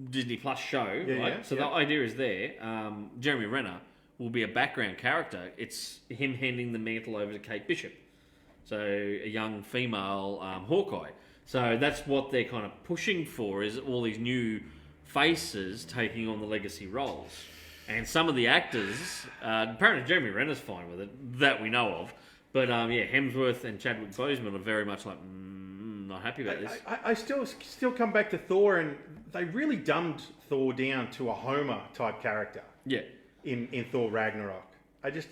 S2: Disney Plus show, right?
S3: yeah,
S2: So
S3: yeah.
S2: the idea is there. Jeremy Renner will be a background character. It's him handing the mantle over to Kate Bishop, so a young female Hawkeye. So that's what they're kind of pushing for, is all these new faces taking on the legacy roles. And some of the actors, apparently Jeremy Renner's fine with it, that we know of. But Hemsworth and Chadwick Boseman are very much like, not happy about this.
S3: I still come back to Thor, and they really dumbed Thor down to a Homer type character
S2: Yeah.
S3: in Thor Ragnarok. I just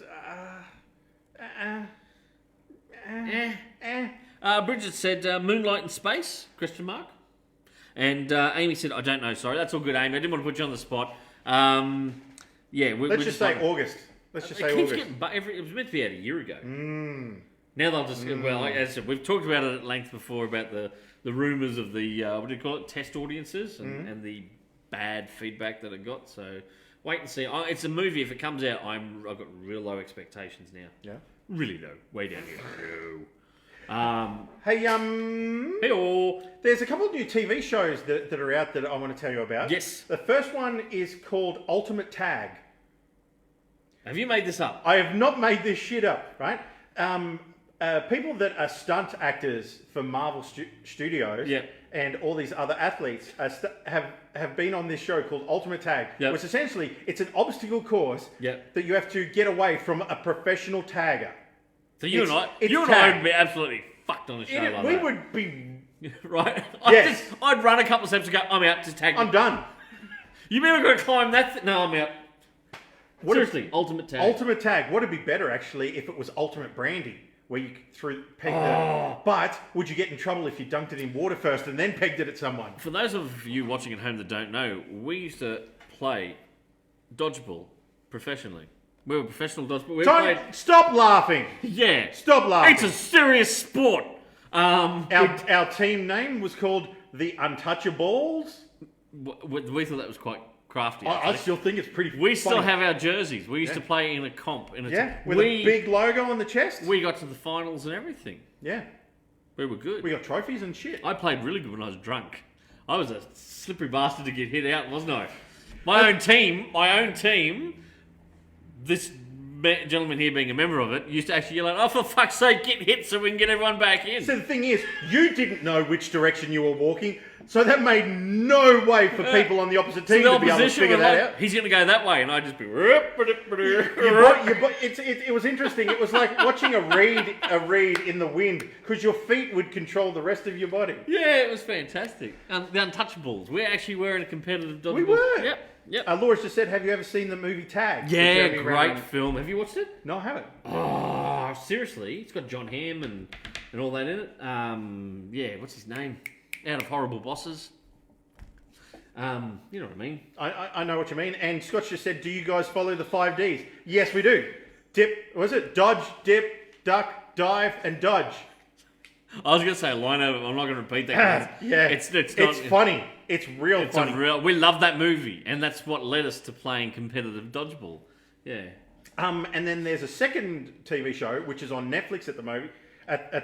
S2: Bridget said, Moonlight in Space, ? And Amy said, I don't know, sorry. That's all good, Amy. I didn't want to put you on the spot.
S3: Let's just say August. Let's just
S2: It
S3: say
S2: keeps
S3: August.
S2: getting, it was meant to be out a year ago. Now they'll just, well, as I said, we've talked about it at length before about the rumours of the, what do you call it, test audiences and the bad feedback that it got. So wait and see. It's a movie. If it comes out, I've got real low expectations now.
S3: Yeah.
S2: Really low. Way down here.
S3: Hey,
S2: Hey-oh.
S3: there's a couple of new TV shows that are out that I want to tell you about.
S2: Yes.
S3: The first one is called Ultimate Tag.
S2: Have you made this up?
S3: I have not made this shit up, right? People that are stunt actors for Marvel Studios
S2: Yep.
S3: and all these other athletes have been on this show called Ultimate Tag,
S2: Yep.
S3: which essentially it's an obstacle course
S2: Yep.
S3: that you have to get away from a professional tagger.
S2: So you
S3: It's-
S2: and I,
S3: it's
S2: you and
S3: tag.
S2: I would be absolutely fucked on a show like
S3: we
S2: that.
S3: would be.
S2: Right?
S3: Yes.
S2: I'd run a couple of steps and go, I'm out, just tag me.
S3: I'm done.
S2: You mean I've got to climb that? No, I'm out.
S3: What if-
S2: Seriously, ultimate tag.
S3: Ultimate Tag. Would it be better actually if it was Ultimate Brandy, where you pegged
S2: Oh.
S3: it? But would you get in trouble if you dunked it in water first and then pegged it at someone?
S2: For those of you watching at home that don't know, we used to play dodgeball professionally. We were professional dodgeball. We played,
S3: Don't stop laughing.
S2: yeah.
S3: Stop laughing.
S2: It's a serious sport.
S3: Our team name was called the Untouchables.
S2: We thought that was quite crafty.
S3: I
S2: actually.
S3: still think it's pretty.
S2: We still
S3: funny.
S2: have our jerseys. We used to play in a comp. In a
S3: with a big logo on the chest.
S2: We got to the finals and everything.
S3: Yeah,
S2: We were good.
S3: we got trophies and shit.
S2: I played really good when I was drunk. I was a slippery bastard to get hit out, wasn't I? My own team, this gentleman here being a member of it, used to actually yell out, "Oh, for fuck's sake, get hit so we can get everyone back in."
S3: So the thing is, you didn't know which direction you were walking, so that made no way for people on the opposite team
S2: So the
S3: to be able to
S2: opposition
S3: figure
S2: was
S3: that
S2: like,
S3: out.
S2: he's going to go that way, and I'd just be...
S3: It was interesting. It was like watching a reed in the wind, because your feet would control the rest of your body.
S2: Yeah, it was fantastic. The Untouchables. We actually were in a competitive dodgeball.
S3: We were.
S2: Yep.
S3: Laura's just said, have you ever seen the movie Tag? with
S2: Yeah,
S3: Jeremy
S2: great
S3: Renner?
S2: film. Have you watched it?
S3: No, I haven't.
S2: Oh, seriously? It's got John Hamm and all that in it. Yeah, what's his name? Out of Horrible Bosses. You know what I mean?
S3: I know what you mean. And Scott just said, do you guys follow the 5 Ds? Yes, we do. Dodge, dip, duck, dive, and dodge.
S2: I was going to say a line over, I'm not going to repeat that.
S3: Yeah.
S2: It's
S3: funny. It's real funny.
S2: We love that movie, and that's what led us to playing competitive dodgeball. Yeah.
S3: And then there's a second TV show, which is on Netflix at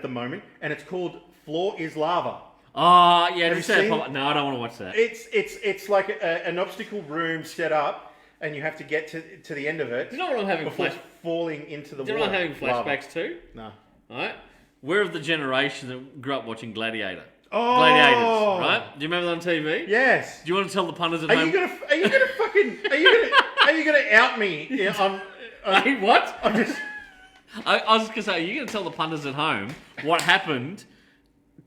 S3: the moment, and it's called Floor is Lava.
S2: Oh, yeah.
S3: Have
S2: Did you say
S3: you
S2: it
S3: seen-
S2: pop- No, I don't want to watch that.
S3: It's like an obstacle room set up, and you have to get to the end of it
S2: Do you know what I'm having
S3: before falling into the
S2: Do you know
S3: water.
S2: what I'm having
S3: Lava.
S2: flashbacks to?
S3: No.
S2: Alright? We're of the generation that grew up watching Gladiator.
S3: Oh.
S2: Gladiators, right? Do you remember that on TV?
S3: Yes.
S2: Do you want to tell the punters at
S3: Are
S2: home?
S3: you gonna out me? Yeah,
S2: Hey, what?
S3: I'm just.
S2: I was just going to say, are you going to tell the punters at home what happened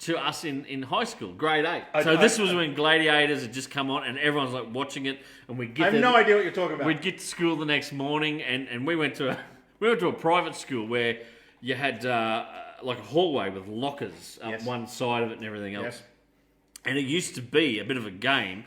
S2: to us in high school, grade 8? This was when Gladiators had just come on and everyone's like watching it, and we'd
S3: I
S2: get
S3: have
S2: there-
S3: no idea what you're talking about.
S2: We'd get to school the next morning, and we went to a private school where you had like a hallway with lockers up
S3: Yes.
S2: one side of it and everything else.
S3: Yes.
S2: And it used to be a bit of a game.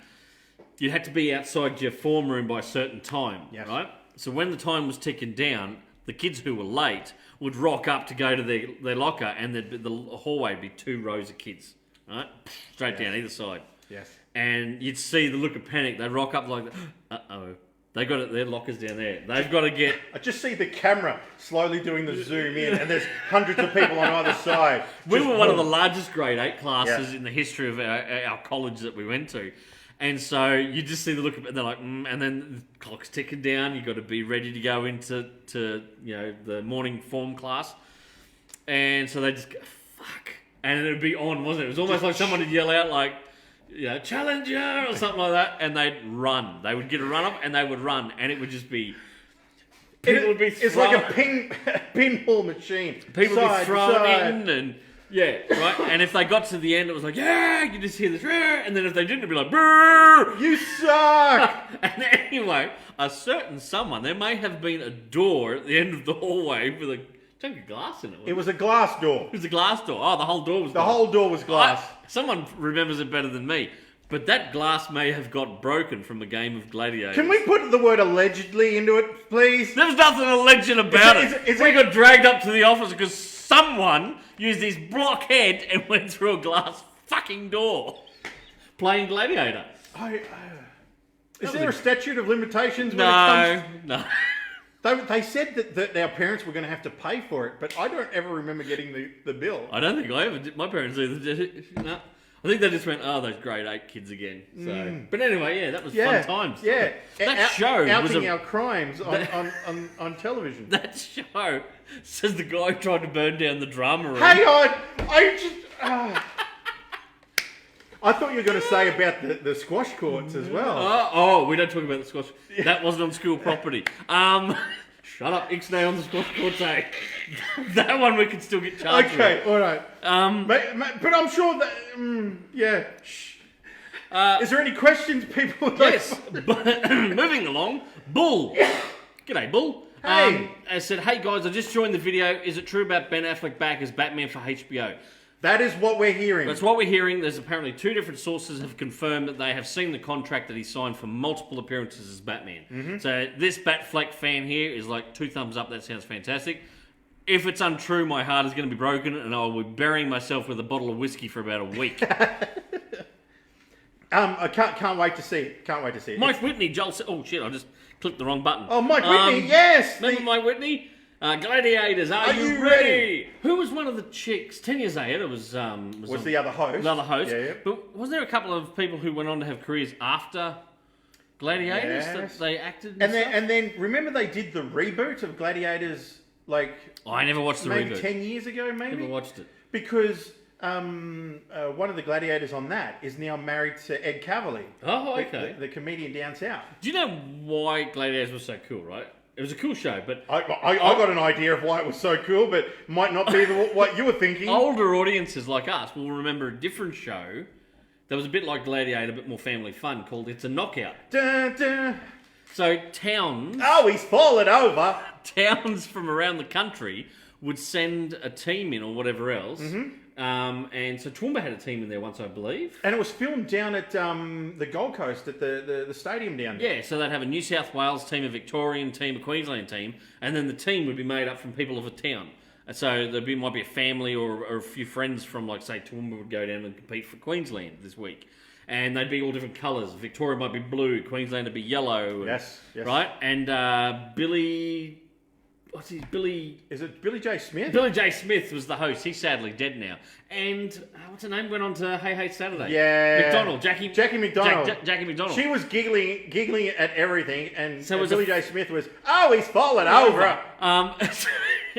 S2: You had to be outside your form room by a certain time,
S3: Yes.
S2: right? So when the time was ticking down, the kids who were late would rock up to go to their locker, and the hallway would be 2 rows of kids, right? Straight down either side.
S3: Yes.
S2: And you'd see the look of panic. They'd rock up like, uh-oh. They got it. Their lockers down there. They've got to get...
S3: I just see the camera slowly doing the zoom in, and there's hundreds of people on either side.
S2: We
S3: Just
S2: were one of the
S3: boom.
S2: largest grade 8 classes
S3: Yeah.
S2: in the history of our college that we went to. And so you just see the look of it, and they're like, and then the clock's ticking down. You've got to be ready to go into the morning form class. And so they just go, fuck. And it would be on, wasn't it? It was almost like someone would yell out like, Challenger or something like that. And they'd run. They would get a run up and they would run. And it would just be... People would be
S3: It's like a pinball machine.
S2: People would be
S3: Side to
S2: thrown
S3: side.
S2: in and... Yeah, right? And if they got to the end, it was like, yeah, you just hear this, and then if they didn't, it'd be like, brrr!
S3: You suck!
S2: And anyway, a certain someone, there may have been a door at the end of the hallway with a chunk of glass in it.
S3: It was a glass door.
S2: It was a glass door. Oh, the whole door was
S3: The
S2: glass.
S3: whole door was glass.
S2: Someone remembers it better than me. But that glass may have got broken from a game of Gladiators.
S3: Can we put the word allegedly into it, please?
S2: There's nothing alleged about
S3: Is
S2: it.
S3: it-
S2: We got dragged up to the office because someone used his blockhead and went through a glass fucking door playing Gladiator.
S3: Is there a statute of limitations when it comes?
S2: No.
S3: They said that our parents were going to have to pay for it, but I don't ever remember getting the bill.
S2: I don't think I ever did. My parents either did it. No. I think they just went, oh, those grade 8 kids again. So, But anyway, yeah, that was fun times.
S3: Yeah.
S2: That show was
S3: outing
S2: a...
S3: our crimes on television.
S2: That show says the guy tried to burn down the drama room.
S3: Hang on! I thought you were going to say about the squash courts as well.
S2: Oh, we don't talk about the squash. That wasn't on school property. Shut up, Ixnay on the squash courts, eh? That one we could still get charged
S3: Okay,
S2: with.
S3: all right. But I'm sure that... yeah. Shh. Is there any questions people would like?
S2: Yes, but moving along, Bull. G'day, Bull.
S3: Hey.
S2: I said, hey guys, I just joined the video. Is it true about Ben Affleck back as Batman for HBO?
S3: That is what we're hearing.
S2: That's what we're hearing. There's apparently 2 different sources have confirmed that they have seen the contract that he signed for multiple appearances as Batman.
S3: Mm-hmm.
S2: So this Batfleck fan here is like 2 thumbs up. That sounds fantastic. If it's untrue, my heart is going to be broken and I will be burying myself with a bottle of whiskey for about a week.
S3: I can't wait to see it. Can't wait to see it.
S2: Mike Whitney, Joel. Oh shit! I just clicked the wrong button.
S3: Oh, Mike Whitney, yes!
S2: Remember Mike Whitney? Gladiators, are you ready? Who was one of the chicks? 10 Years Later was
S3: the other host.
S2: The other host.
S3: Yeah.
S2: But wasn't there a couple of people who went on to have careers after Gladiators that they acted?
S3: And then remember they did the reboot of Gladiators like
S2: I never watched the
S3: maybe
S2: reboot.
S3: 10 years ago, maybe.
S2: Never watched it.
S3: Because one of the gladiators on that is now married to Ed Cavalier.
S2: Oh, okay.
S3: The comedian down south.
S2: Do you know why Gladiators was so cool, right? It was a cool show, but
S3: I got an idea of why it was so cool, but might not be what you were thinking.
S2: older audiences like us will remember a different show that was a bit like Gladiator, a bit more family fun, called It's a Knockout.
S3: Dun, dun.
S2: So towns
S3: He's fallen over.
S2: towns from around the country would send a team in or whatever else. And so Toowoomba had a team in there once, I believe.
S3: And it was filmed down at the Gold Coast at the stadium down there.
S2: Yeah, so they'd have a New South Wales team, a Victorian team, a Queensland team, and then the team would be made up from people of a town. And so might be a family or a few friends from, like, say, Toowoomba would go down and compete for Queensland this week. And they'd be all different colours. Victoria might be blue, Queensland would be yellow.
S3: Yes.
S2: Right? And Billy... Billy...
S3: Is it Billy J. Smith?
S2: Billy J. Smith was the host. He's sadly dead now. And what's her name? Went on to Hey Hey Saturday.
S3: Yeah.
S2: McDonald. Jackie
S3: McDonald.
S2: Jackie McDonald.
S3: She was giggling at everything, and
S2: So was
S3: Billy J. Smith was, he's fallen over.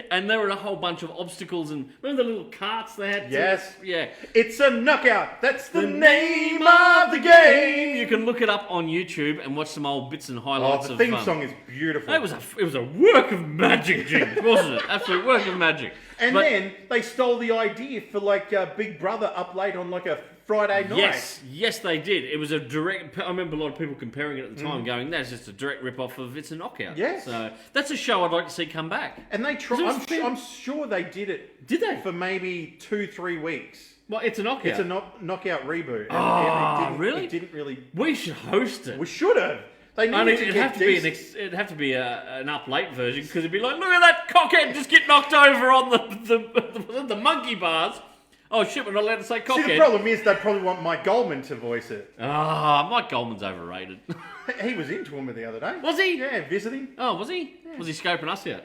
S2: And there were a whole bunch of obstacles and remember the little carts they had?
S3: Yes.
S2: Yeah.
S3: It's a knockout. That's the name of the game.
S2: You can look it up on YouTube and watch some old bits and highlights
S3: The
S2: of
S3: theme song is beautiful.
S2: It was a work of magic, Jim, wasn't it? Absolute work of magic.
S3: And then they stole the idea for like Big Brother up late on like a Friday night.
S2: Yes, they did. It was a direct. I remember a lot of people comparing it at the time, going, "That's just a direct rip-off of It's a Knockout."
S3: Yes.
S2: So that's a show I'd like to see come back.
S3: And they tried. I'm sure they did it.
S2: Did they?
S3: For maybe 2-3 weeks.
S2: Well, It's a Knockout.
S3: It's a knockout reboot.
S2: Really?
S3: It didn't really.
S2: We should host it.
S3: We should have. They needed
S2: Only
S3: to
S2: it'd
S3: get
S2: have to be it'd have to be an up late version because it'd be like, look at that cockhead just get knocked over on the monkey bars. Oh shit, we're not allowed to say cockhead.
S3: See, the problem is they probably want Mike Goldman to voice it.
S2: Mike Goldman's overrated.
S3: He was in Toowoomba the other day.
S2: Was he?
S3: Yeah, visiting.
S2: Oh, was he? Yeah. Was he scoping us out?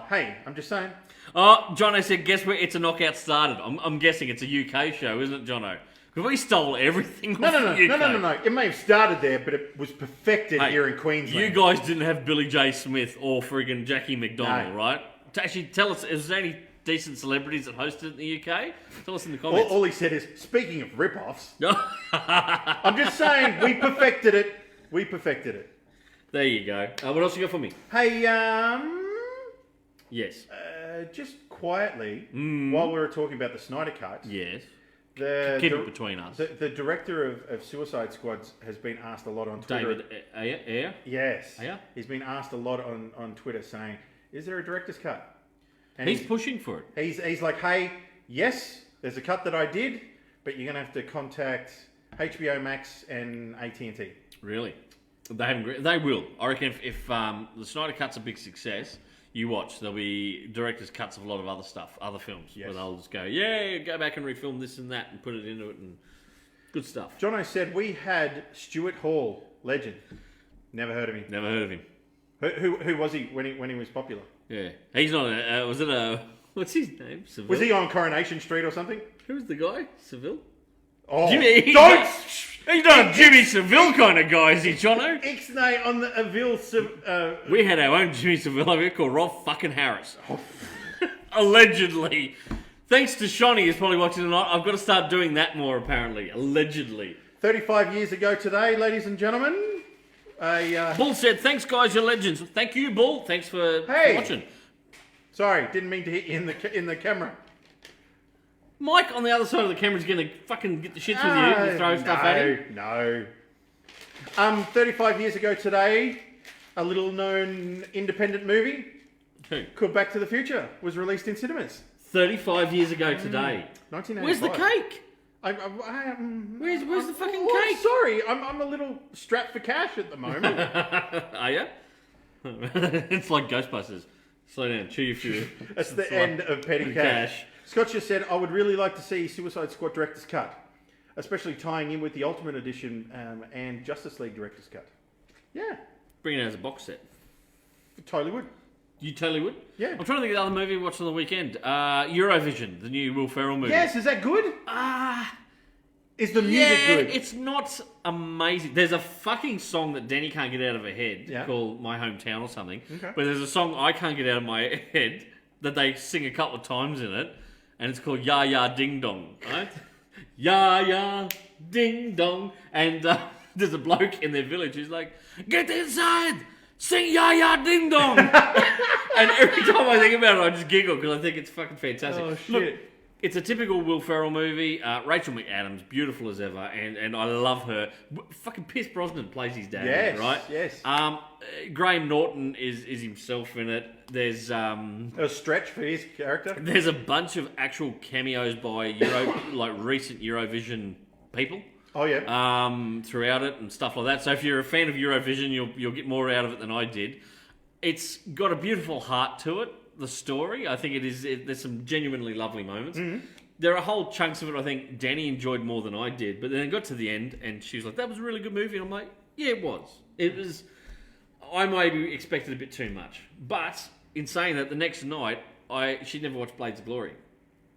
S3: Hey, I'm just saying.
S2: Oh, Jono said, guess where It's a Knockout started? I'm guessing it's a UK show, isn't it, Jono? Because we stole everything off the UK.
S3: No. It may have started there, but it was perfected here in Queensland.
S2: You guys didn't have Billy J. Smith or friggin' Jackie McDonald,
S3: No.
S2: right? To actually tell us, is there any decent celebrities that hosted it in the UK? Tell us in the comments.
S3: All he said is, speaking of rip-offs, I'm just saying, we perfected it. We perfected it.
S2: There you go. What else you got for me?
S3: Hey,
S2: Yes.
S3: just quietly, while we were talking about the Snyder Cut,
S2: Yes.
S3: the
S2: Keep it between us.
S3: The director of Suicide Squad has been asked a lot on Twitter.
S2: David Ayer?
S3: Yes.
S2: Ayer?
S3: He's been asked a lot on Twitter saying, is there a director's cut? And
S2: He's pushing for it.
S3: He's like, hey, yes, there's a cut that I did, but you're going to have to contact HBO Max and AT&T.
S2: Really? They haven't. They will. I reckon if the Snyder Cut's a big success, you watch. There'll be director's cuts of a lot of other stuff, other films, where they'll just go, go back and refilm this and that and put it into it and good stuff.
S3: Jono said we had Stuart Hall, legend. Never heard of him.
S2: Never heard of him.
S3: Who was he when he was popular?
S2: Yeah, he's not. Was it a? What's his name? Seville?
S3: Was he on Coronation Street or something?
S2: Who's the guy? Seville.
S3: Oh,
S2: Jimmy,
S3: don't.
S2: He's not a Jimmy Seville kind of guy, is he, Jono?
S3: Ixnay on the Avil.
S2: We had our own Jimmy Seville over here called Rob fucking Harris. Allegedly. Thanks to Shonny, who's probably watching tonight. I've got to start doing that more, apparently. Allegedly.
S3: 35 years ago today, ladies and gentlemen.
S2: Bull said, thanks, guys, you're legends. Thank you, Bull. Thanks for watching.
S3: Sorry, didn't mean to hit you in the camera.
S2: Mike on the other side of the camera is going to fucking get the shits with you and throw stuff at him.
S3: No. 35 years ago today, a little known independent movie
S2: Who?
S3: called Back to the Future was released in cinemas.
S2: 35 years ago today.
S3: 1985.
S2: Where's the cake? Where's the fucking cake?
S3: Sorry, I'm a little strapped for cash at the moment.
S2: Are you? It's like Ghostbusters. Slow down, chew your food.
S3: That's the end of Petty Cash. Scott just said, I would really like to see Suicide Squad Director's Cut. especially tying in with the Ultimate Edition and Justice League Director's Cut. Yeah,
S2: Bring it out as a box set.
S3: totally would.
S2: You totally would?
S3: Yeah.
S2: I'm trying to think of the other movie we watched on the weekend. Eurovision, the new Will Ferrell movie.
S3: Yes, is that good? Is the music
S2: Yeah,
S3: good?
S2: it's not amazing. There's a fucking song that Danny can't get out of her head called My Hometown or something.
S3: Okay.
S2: But there's a song I can't get out of my head that they sing a couple of times in it, and it's called Ya Ya Ding Dong, right? Ya Ya Ding Dong. And there's a bloke in their village who's like, get inside! Sing Ya Ya Ding Dong! And every time I think about it, I just giggle because I think it's fucking fantastic.
S3: Oh, shit.
S2: Look, it's a typical Will Ferrell movie. Rachel McAdams, beautiful as ever, and I love her. Fucking Pierce Brosnan plays his dad,
S3: Yes,
S2: right?
S3: yes.
S2: Graham Norton is himself in it. There's
S3: A stretch for his character.
S2: there's a bunch of actual cameos by recent Eurovision people.
S3: Oh, yeah.
S2: Throughout it and stuff like that. So if you're a fan of Eurovision, you'll get more out of it than I did. It's got a beautiful heart to it. The story, I think there's some genuinely lovely moments.
S3: Mm-hmm.
S2: There are whole chunks of it I think Danny enjoyed more than I did, but then it got to the end and she was like, that was a really good movie, and I'm like, yeah, it was. I maybe expected a bit too much. But in saying that, the next night she'd never watched Blades of Glory.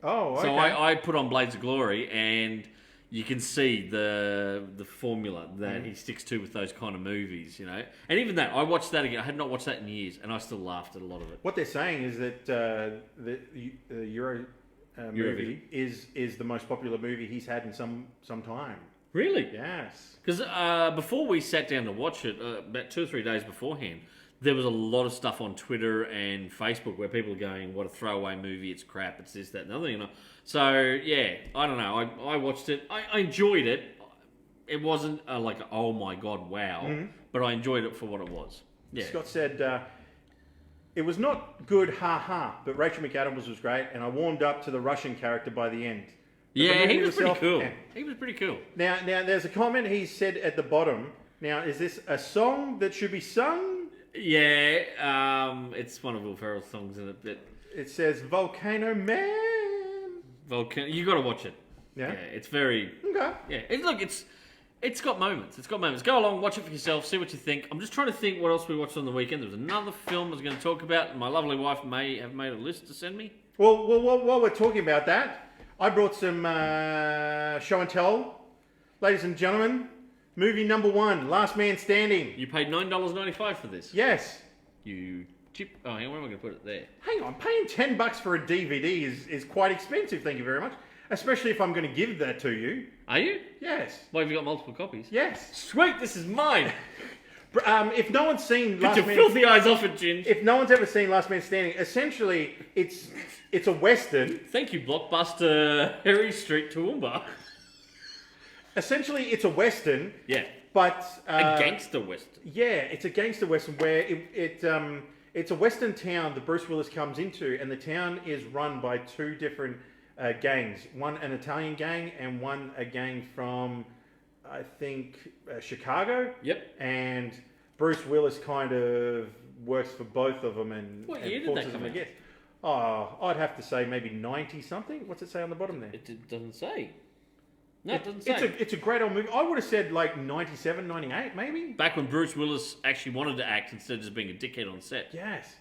S3: Oh, okay.
S2: So I put on Blades of Glory, and you can see the formula that he sticks to with those kind of movies, you know. And even that, I watched that again. I had not watched that in years, and I still laughed at a lot of it.
S3: What they're saying is that the Euro movie is the most popular movie he's had in some time.
S2: Really?
S3: Yes.
S2: Because before we sat down to watch it, about 2 or 3 days beforehand, there was a lot of stuff on Twitter and Facebook where people are going, what a throwaway movie, it's crap, it's this, that, and the other, you know. So, yeah, I don't know. I watched it. I enjoyed it. It wasn't like, oh my God, wow. But I enjoyed it for what it was. Yeah.
S3: Scott said, it was not good, but Rachel McAdams was great, and I warmed up to the Russian character by the end.
S2: Yeah, he was pretty
S3: Yourself-
S2: cool.
S3: yeah.
S2: He was pretty cool.
S3: Now, there's a comment he said at the bottom. Now, is this a song that should be sung?
S2: Yeah, it's one of Will Ferrell's songs in it. But
S3: It says Volcano Man.
S2: you got to watch it.
S3: Yeah?
S2: It's very...
S3: Okay.
S2: Yeah, it's got moments. It's got moments. Go along, watch it for yourself, see what you think. I'm just trying to think what else we watched on the weekend. There was another film I was going to talk about, and my lovely wife may have made a list to send me.
S3: Well, while we're talking about that, I brought some show and tell. Ladies and gentlemen, movie number 1, Last Man Standing.
S2: You paid $9.95 for this.
S3: Yes.
S2: You chip. Oh, hang on, where am I going to put it there?
S3: Hang on, paying $10 for a DVD is quite expensive, thank you very much. Especially if I'm going to give that to you.
S2: Are you?
S3: Yes.
S2: Why have you got multiple copies?
S3: Yes.
S2: Sweet, this is mine.
S3: If no one's seen
S2: Get
S3: Last
S2: your
S3: Man...
S2: filthy eyes off it, Ginge.
S3: If no one's ever seen Last Man Standing, essentially it's a Western.
S2: Thank you, Blockbuster Harry Street, Toowoomba.
S3: Essentially, it's a Western,
S2: Yeah.
S3: but...
S2: A gangster western.
S3: Yeah, it's a gangster Western where it's a Western town that Bruce Willis comes into, and the town is run by 2 different gangs. One, an Italian gang, and one, a gang from, I think, Chicago.
S2: Yep.
S3: And Bruce Willis kind of works for both of them and
S2: What
S3: and
S2: year did
S3: forces
S2: that come
S3: them
S2: out?
S3: against. Oh, I'd have to say maybe 90 something. What's it say on the bottom there?
S2: It doesn't say. No, it doesn't say.
S3: It's a great old movie. I would have said like 97, 98 maybe.
S2: Back when Bruce Willis actually wanted to act instead of just being a dickhead on set.
S3: Yes.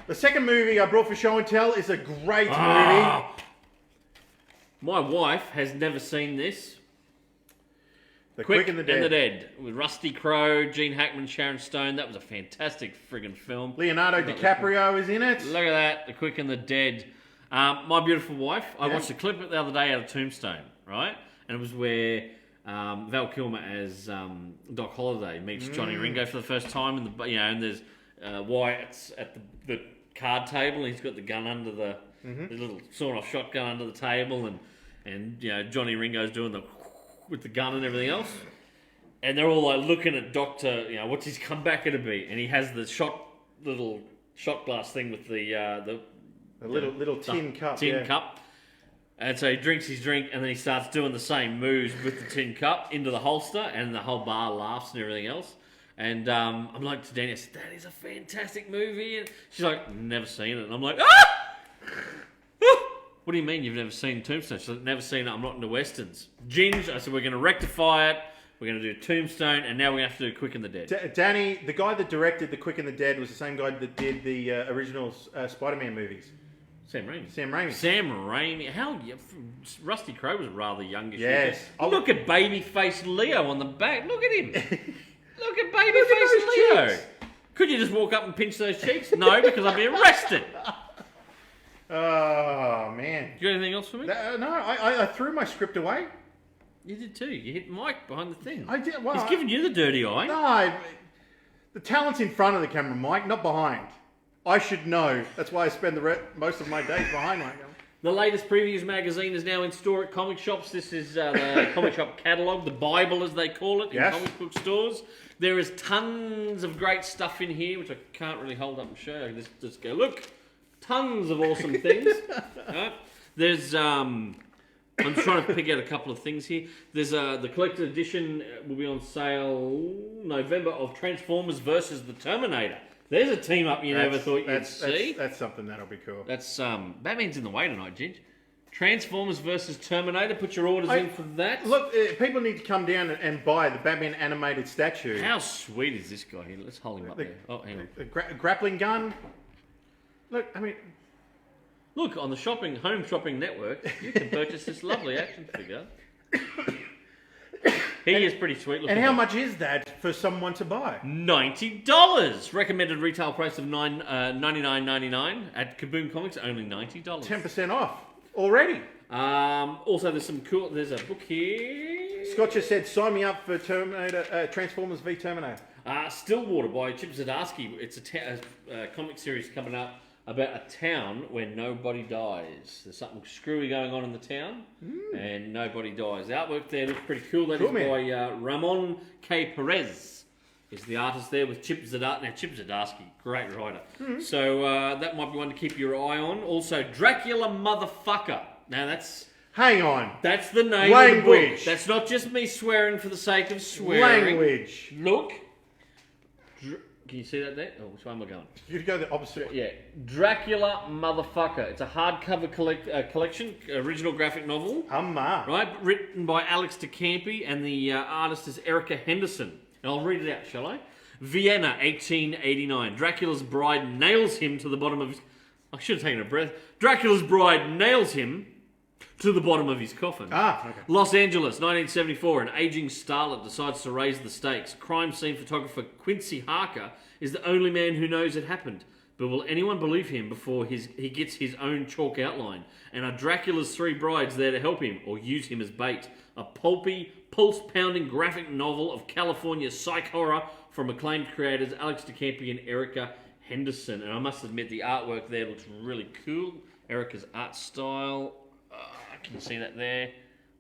S3: The second movie I brought for show and tell is a great movie.
S2: Ah! My wife has never seen this.
S3: The Quick and the Dead.
S2: With Rusty Crowe, Gene Hackman, Sharon Stone. That was a fantastic friggin' film.
S3: Leonardo DiCaprio is in it.
S2: Look at that, The Quick and the Dead. My beautiful wife. I
S3: Yeah.
S2: watched a clip the other day out of Tombstone, right? And it was where Val Kilmer as Doc Holliday meets Johnny Ringo for the first time, and there's Wyatt's at the card table, and he's got the gun under the little sawn-off shotgun under the table, and Johnny Ringo's doing the with the gun and everything else, and they're all like looking at Doctor, what's his comeback gonna be, and he has the little shot glass thing with the
S3: little tin cup.
S2: tin cup. And so he drinks his drink, and then he starts doing the same moves with the tin cup into the holster, and the whole bar laughs and everything else. And I'm like to Danny, I said, that is a fantastic movie. And she's like, never seen it. And I'm like, ah! What What do you mean you've never seen Tombstone? She's like, never seen it. I'm not into westerns. Ginge, I said, we're going to rectify it. We're going to do Tombstone, and now we're going to have to do Quick and the Dead.
S3: Danny, the guy that directed The Quick and the Dead was the same guy that did the original Spider-Man movies.
S2: Sam Raimi.
S3: Sam Raimi.
S2: How? Rusty Crowe was rather youngish.
S3: Yes.
S2: Look at baby-faced Leo on the back. Look at him. Look at
S3: Look
S2: baby-faced
S3: at those
S2: Leo.
S3: cheeks.
S2: Could you just walk up and pinch those cheeks? No, because I'd be arrested.
S3: Oh, man.
S2: You got anything else for me?
S3: No, I threw my script away.
S2: You did too. You hit Mike behind the thing.
S3: I did. Well,
S2: He's giving you the dirty eye.
S3: No, the talent's in front of the camera, Mike, not behind. I should know. That's why I spend most of my days behind my camera.
S2: The latest Previews magazine is now in store at comic shops. This is the comic shop catalogue, the Bible as they call it, in
S3: Yes.
S2: comic book stores. There is tons of great stuff in here, which I can't really hold up and show you. Just go, look, tons of awesome things. Right? There's, I'm trying to pick out a couple of things here. There's the collector's edition will be on sale November of Transformers versus the Terminator. There's a team up you never thought you'd see.
S3: That's something that'll be cool.
S2: That's Batman's in the way tonight, Ginge. Transformers versus Terminator. Put your orders in for that.
S3: Look, people need to come down and buy the Batman animated statue.
S2: How sweet is this guy here? Let's hold him up there. Oh, hang on.
S3: The grappling gun. Look, I mean,
S2: Look, on the Home Shopping Network, you can purchase this lovely action figure. He is pretty sweet looking.
S3: and how much is that for someone to buy?
S2: $90. Recommended retail price of $99.99 at Kaboom Comics. Only $90.
S3: 10% off already.
S2: Also, there's some cool. There's a book here.
S3: Scott just said, sign me up for Transformers v Terminator.
S2: Stillwater by Chip Zdarsky. It's a comic series coming up about a town where nobody dies. There's something screwy going on in the town, and nobody dies. The artwork there looks pretty cool. That is by Ramon K. Perez. Is the artist there with Chip Zdarsky. Now, Chip Zdarsky, great writer. So that might be one to keep your eye on. Also, Dracula Motherfucker. Now,
S3: Hang on.
S2: that's the name of the book. That's not just me swearing for the sake of swearing.
S3: Language.
S2: Look. Can you see that there? Oh, which way am I going?
S3: You'd go the opposite.
S2: Yeah, Dracula Motherfucker. It's a hardcover collection, original graphic novel, right? Written by Alex de Campi, and the artist is Erica Henderson. And I'll read it out, shall I? Vienna, 1889. Dracula's bride nails him to the bottom of his... I should have taken a breath. Dracula's bride nails him to the bottom of his coffin.
S3: Okay.
S2: Los Angeles, 1974. An aging starlet decides to raise the stakes. Crime scene photographer Quincy Harker is the only man who knows it happened. But will anyone believe him before he gets his own chalk outline? And are Dracula's three brides there to help him or use him as bait? A pulpy, pulse-pounding graphic novel of California psych horror from acclaimed creators Alex de Campi and Erica Henderson. And I must admit, the artwork there looks really cool. Erica's art style... Can you see that there?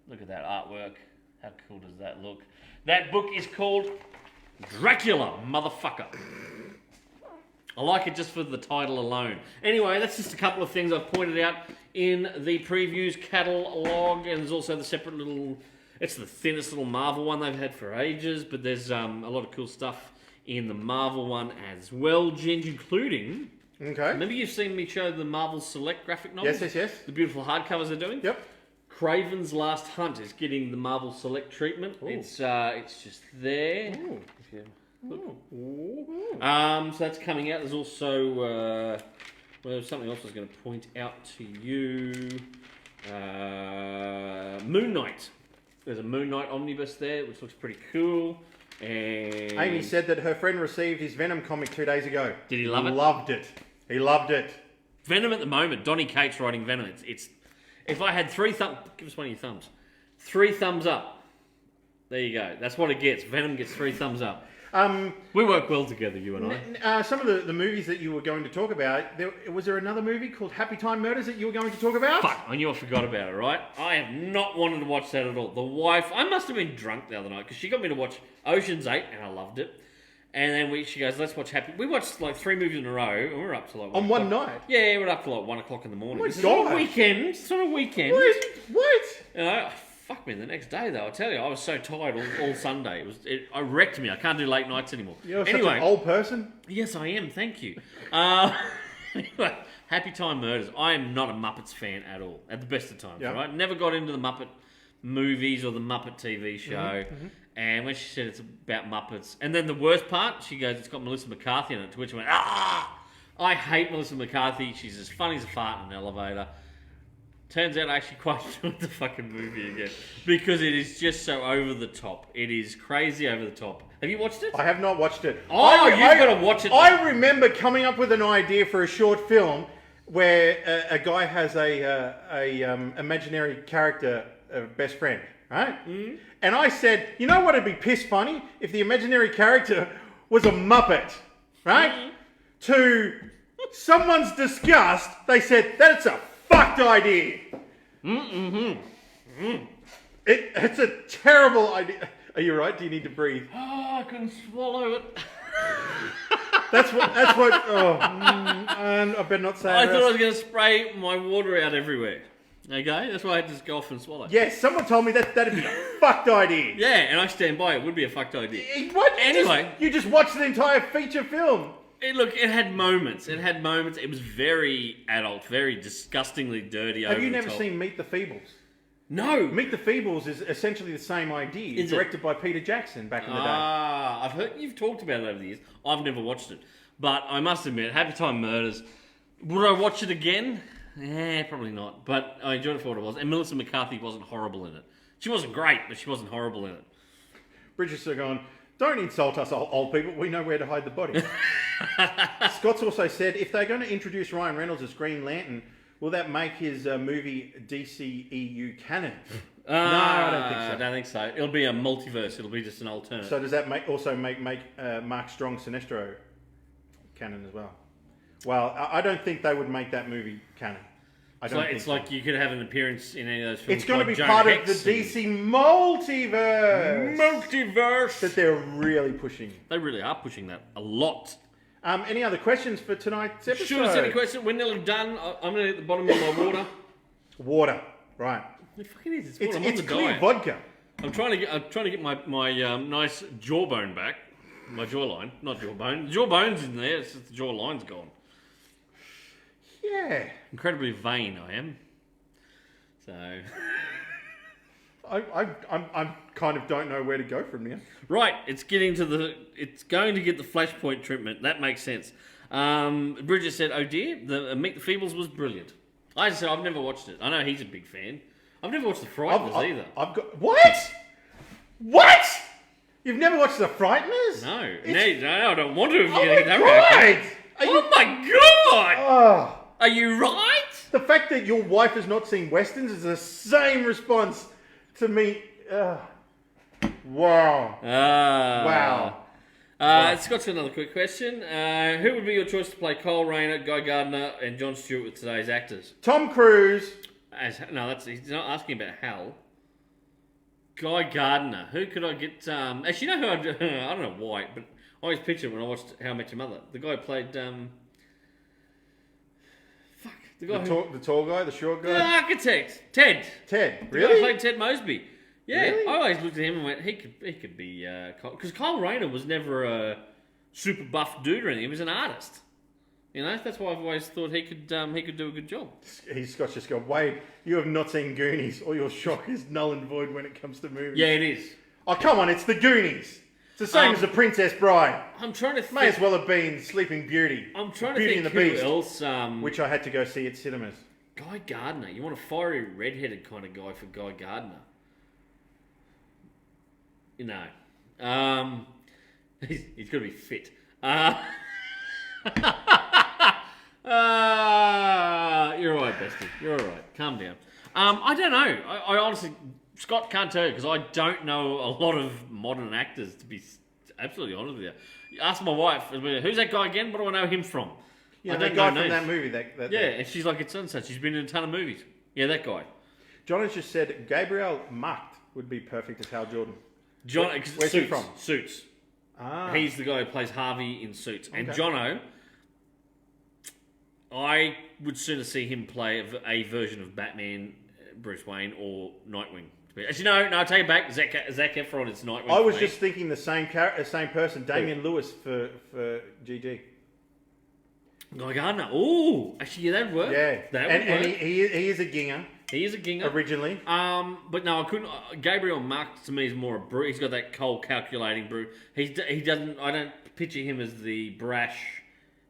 S2: Look at that artwork. How cool does that look? That book is called Dracula Motherfucker. I like it just for the title alone. Anyway, that's just a couple of things I've pointed out in the Previews catalogue. And there's also the separate little... It's the thinnest little Marvel one they've had for ages. But there's a lot of cool stuff in the Marvel one as well, Ginge, including...
S3: Okay.
S2: Remember you've seen me show the Marvel Select graphic novels?
S3: Yes.
S2: The beautiful hardcovers they're doing?
S3: Yep.
S2: Craven's Last Hunt is getting the Marvel Select treatment.
S3: Ooh.
S2: It's just there.
S3: Ooh.
S2: If you look.
S3: Ooh.
S2: So that's coming out. There's also well, there's something else I was going to point out to you. Moon Knight. There's a Moon Knight omnibus there, which looks pretty cool. And
S3: Amy said that her friend received his Venom comic 2 days ago.
S2: Did he love it?
S3: Loved it. He loved it.
S2: Venom at the moment. Donny Cates writing Venom. It's if I had give us one of your thumbs. 3 thumbs up. There you go. That's what it gets. Venom gets 3 thumbs up. We work well together, you and I.
S3: Some of the movies that you were going to talk about, was there another movie called Happy Time Murders that you were going to talk about?
S2: Fuck, I knew I forgot about it, right? I have not wanted to watch that at all. The wife, I must have been drunk the other night because she got me to watch Ocean's 8 and I loved it. And then she goes, let's watch Happy... We watched like 3 movies in a row and we were up to like...
S3: On one night?
S2: Yeah, we were up to like 1 o'clock in the morning.
S3: Oh my
S2: It's
S3: God.
S2: on a weekend. It's on a weekend.
S3: What?
S2: You know, fuck me, the next day though, I tell you, I was so tired all Sunday. I wrecked me. I can't do late nights anymore.
S3: You're
S2: anyway,
S3: such an old person.
S2: yes, I am. Thank you. Anyway, Happy Time Murders. I am not a Muppets fan at all. At the best of times,
S3: Yeah.
S2: right? Never got into the Muppet movies or the Muppet TV show. And when she said it's about Muppets, and then the worst part, she goes, "It's got Melissa McCarthy in it." To which I went, "Ah, I hate Melissa McCarthy. She's as funny as a fart in an elevator." Turns out I actually quite enjoyed the fucking movie again because it is just so over the top. It is crazy over the top. Have you watched it?
S3: I have not watched it.
S2: Oh, you've got to watch it.
S3: I remember coming up with an idea for a short film where a guy has a imaginary character, best friend, right? Mm-hmm. And I said, you know what would be piss funny if the imaginary character was a Muppet, right? Mm-hmm. To someone's disgust, they said that's a fucked idea. It's a terrible idea. Are you right? Do you need to breathe?
S2: Oh, I couldn't swallow it.
S3: That's what. I better not say.
S2: I thought I was going to spray my water out everywhere. Okay, that's why I had to just go off and swallow.
S3: Yes, someone told me that'd be a fucked idea.
S2: Yeah, and I stand by it. It would be a fucked idea.
S3: What?
S2: Anyway,
S3: you just watched the entire feature film.
S2: It had moments. It was very adult, very disgustingly dirty.
S3: Have
S2: over
S3: you
S2: the
S3: never
S2: top.
S3: seen Meet the Feebles?
S2: No.
S3: Meet the Feebles is essentially the same idea.
S2: Is it?
S3: Directed by Peter Jackson back in the day.
S2: Ah, I've heard you've talked about it over the years. I've never watched it, but I must admit, Happy Time Murders. Would I watch it again? Probably not. But I enjoyed it for what it was. And Melissa McCarthy wasn't horrible in it. She wasn't great, but she wasn't horrible in it.
S3: Bridget's are going, don't insult us old people. We know where to hide the body. Scott's also said, if they're going to introduce Ryan Reynolds as Green Lantern, will that make his movie DCEU canon? No, I don't think so.
S2: I don't think so. It'll be a multiverse. It'll be just an alternate.
S3: So does that also make Mark Strong Sinestro canon as well? Well, I don't think they would make that movie canon.
S2: It's like you could have an appearance in any of those films.
S3: It's going to
S2: like
S3: be
S2: Jonah
S3: part
S2: Hex
S3: of the DC multiverse.
S2: Multiverse.
S3: That they're really pushing.
S2: They really are pushing that a lot.
S3: Any other questions for tonight's episode?
S2: Shoot us any question. We're nearly done. I'm going to get the bottom of my water.
S3: Water, right?
S2: It fucking is. It's water. I'm on
S3: It's
S2: the
S3: clear
S2: diet.
S3: vodka.
S2: I'm trying to get my nice jawbone back. My jawline, not jawbone. The jawbone's in there. It's just the jawline's gone.
S3: Yeah.
S2: Incredibly vain I am. So.
S3: I kind of don't know where to go from here.
S2: Right, it's going to get the Flashpoint treatment. That makes sense. Bridget said, "Oh dear, the Meet the Feebles was brilliant." I just said I've never watched it. I know he's a big fan. I've never watched The Frighteners either.
S3: I've got what? What? You've never watched The Frighteners?
S2: No, no, I don't want to. If
S3: Oh
S2: you're
S3: my
S2: going to get that
S3: God!
S2: reaction. Oh my God!
S3: Oh,
S2: Are you right?
S3: the fact that your wife has not seen westerns is the same response to me. Wow. Wow.
S2: Scott's got another quick question. Who would be your choice to play Kyle Rayner, Guy Gardner, and Jon Stewart with today's actors?
S3: Tom Cruise.
S2: He's not asking about Hal. Guy Gardner. Who could I get? Actually, you know who I don't know why, but I always picture him when I watched How I Met Your Mother. The guy who played. The guy
S3: The tall guy, the short
S2: the
S3: guy.
S2: architect, Ted.
S3: Ted.
S2: The guy who
S3: Really?
S2: played Ted Mosby. Yeah,
S3: Really?
S2: I always looked at him and went, he could be because Kyle Rayner was never a super buff dude or anything. He was an artist. You know, that's why I've always thought he could do a good job.
S3: Scott's just going, Wade, you have not seen Goonies. All your shock is null and void when it comes to movies.
S2: Yeah, it is.
S3: Oh, come on, it's the Goonies. It's the same as The Princess Bride.
S2: I'm trying to think.
S3: May as well have been Sleeping Beauty.
S2: I'm trying
S3: Beauty
S2: to
S3: and
S2: think
S3: the
S2: who
S3: Beast,
S2: else.
S3: which I had to go see at cinemas.
S2: Guy Gardner. You want a fiery, redheaded kind of guy for Guy Gardner? You know, he's got to be fit. You're all right, Bestie. You're all right. Calm down. I don't know. I honestly, Scott can't tell you because I don't know a lot of modern actors. To be absolutely honest with you, ask my wife. Who's that guy again? What do I know him from?
S3: Yeah,
S2: I
S3: that
S2: don't
S3: guy
S2: know
S3: from
S2: names.
S3: that movie. That
S2: Yeah, and she's like, it's such. She's been in a ton of movies. Yeah, that guy.
S3: John has just said Gabriel Macht would be perfect as Hal Jordan.
S2: John.
S3: Where's he from?
S2: Suits.
S3: Ah.
S2: He's the guy who plays Harvey in Suits. And
S3: Okay.
S2: Jono, I would sooner see him play a version of Batman, Bruce Wayne, or Nightwing. Actually, no, I take it back. Zac Efron is Nightwing.
S3: I was
S2: for me.
S3: just thinking the same person, Damian Lewis for GG.
S2: Guy Gardner. Ooh, actually, yeah, that'd work.
S3: Yeah.
S2: That
S3: and
S2: would
S3: and
S2: work.
S3: he is a ginger
S2: He is a ginger.
S3: originally.
S2: But no, I couldn't. Gabriel Mark to me is more a brute. He's got that cold, calculating brute. He doesn't. I don't picture him as the brash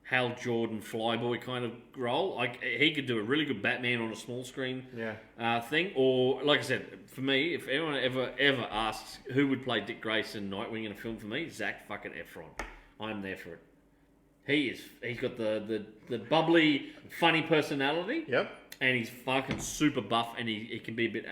S2: Hal Jordan flyboy kind of role. Like he could do a really good Batman on a small screen. Thing. Or like I said, for me, if anyone ever asks who would play Dick Grayson Nightwing in a film for me, Zac fucking Efron. I'm there for it. He's got the bubbly, funny personality.
S3: Yep.
S2: And he's fucking super buff, and he can be a bit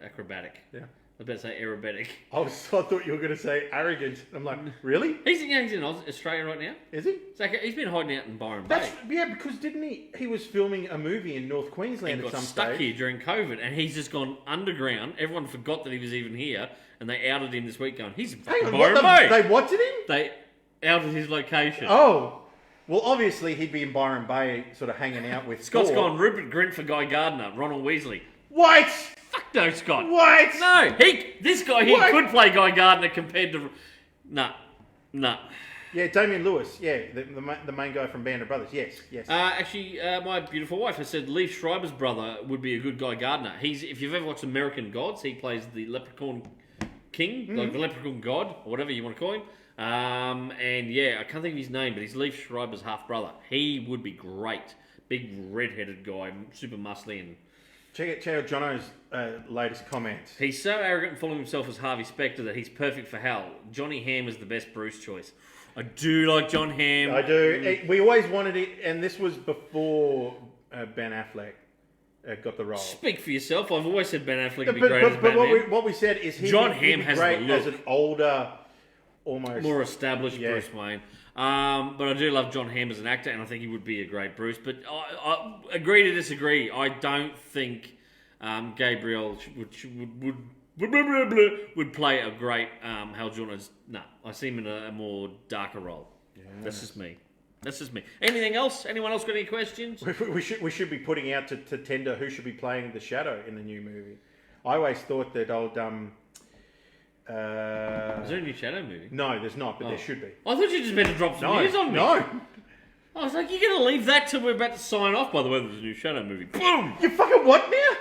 S2: acrobatic.
S3: Yeah.
S2: I was about to say aerobatic.
S3: I thought you were going to say arrogant. I'm like, really?
S2: He's in Australia right now.
S3: Is he?
S2: Zach, he's been hiding out in Byron Bay.
S3: Because didn't he? He was filming a movie in North Queensland
S2: He
S3: at
S2: got
S3: some
S2: stuck
S3: stage.
S2: here during COVID, and he's just gone underground. Everyone forgot that he was even here, and they outed him this week going, he's in
S3: Hang
S2: fucking
S3: on,
S2: Byron Bay.
S3: they what did him?
S2: They outed his location.
S3: Oh, well, obviously he'd be in Byron Bay, sort of hanging out with
S2: Scott's
S3: Thor.
S2: gone Rupert Grint for Guy Gardner, Ronald Weasley.
S3: What?
S2: Fuck no, Scott.
S3: What?
S2: No, this guy here
S3: What?
S2: could play Guy Gardner compared to... Nah.
S3: Yeah, Damian Lewis. Yeah, the main guy from Band of Brothers. Yes.
S2: Actually, my beautiful wife has said Liev Schreiber's brother would be a good Guy Gardner. If you've ever watched American Gods, he plays the Leprechaun King, like the Leprechaun God, or whatever you want to call him. And yeah, I can't think of his name, but he's Liev Schreiber's half brother. He would be great. Big red-headed guy, super muscly, and
S3: Check out Jono's latest comments.
S2: he's so arrogant and full of himself as Harvey Specter that he's perfect for Hal. Johnny Hamm is the best Bruce choice. I do like John Hamm.
S3: I do. We always wanted it, and this was before Ben Affleck got the role.
S2: Speak for yourself. I've always said Ben Affleck would be great as
S3: But
S2: Batman.
S3: what we said is
S2: John
S3: he'd
S2: Hamm
S3: be
S2: has
S3: great
S2: the look.
S3: as an older, almost
S2: More established
S3: Yeah.
S2: Bruce Wayne. But I do love John Hamm as an actor, and I think he would be a great Bruce. But I agree to disagree. I don't think Gabriel would play a great Hal Jordan. No, I see him in a more darker role. Yeah. That's just me. Anything else? Anyone else got any questions?
S3: We should be putting out to tender who should be playing the Shadow in the new movie. I always thought that old
S2: Is there a new Shadow movie?
S3: No, there's not, but there should be.
S2: I thought you just meant to drop some news on me.
S3: No.
S2: I was like, you're going to leave that till we're about to sign off. By the way, there's a new Shadow movie. Boom!
S3: You fucking what now?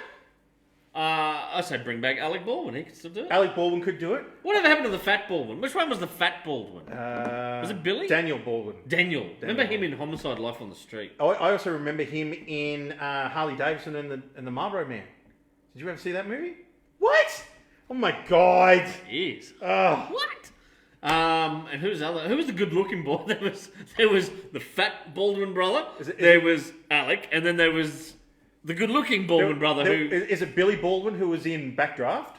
S2: I say bring back Alec Baldwin. He can still do it.
S3: Alec Baldwin could do it.
S2: Whatever happened to the fat Baldwin? Which one was the fat Baldwin? Was it Billy?
S3: Daniel Baldwin.
S2: Daniel. Remember him in Homicide: Life on the Street?
S3: I also remember him in Harley Davidson and the Marlboro Man. Did you ever see that movie? What? Oh my god!
S2: Yes.
S3: Oh.
S2: What? And who was the good-looking boy? There was the fat Baldwin brother. There was Alec, and then there was the good-looking Baldwin brother.
S3: Is it Billy Baldwin who was in Backdraft?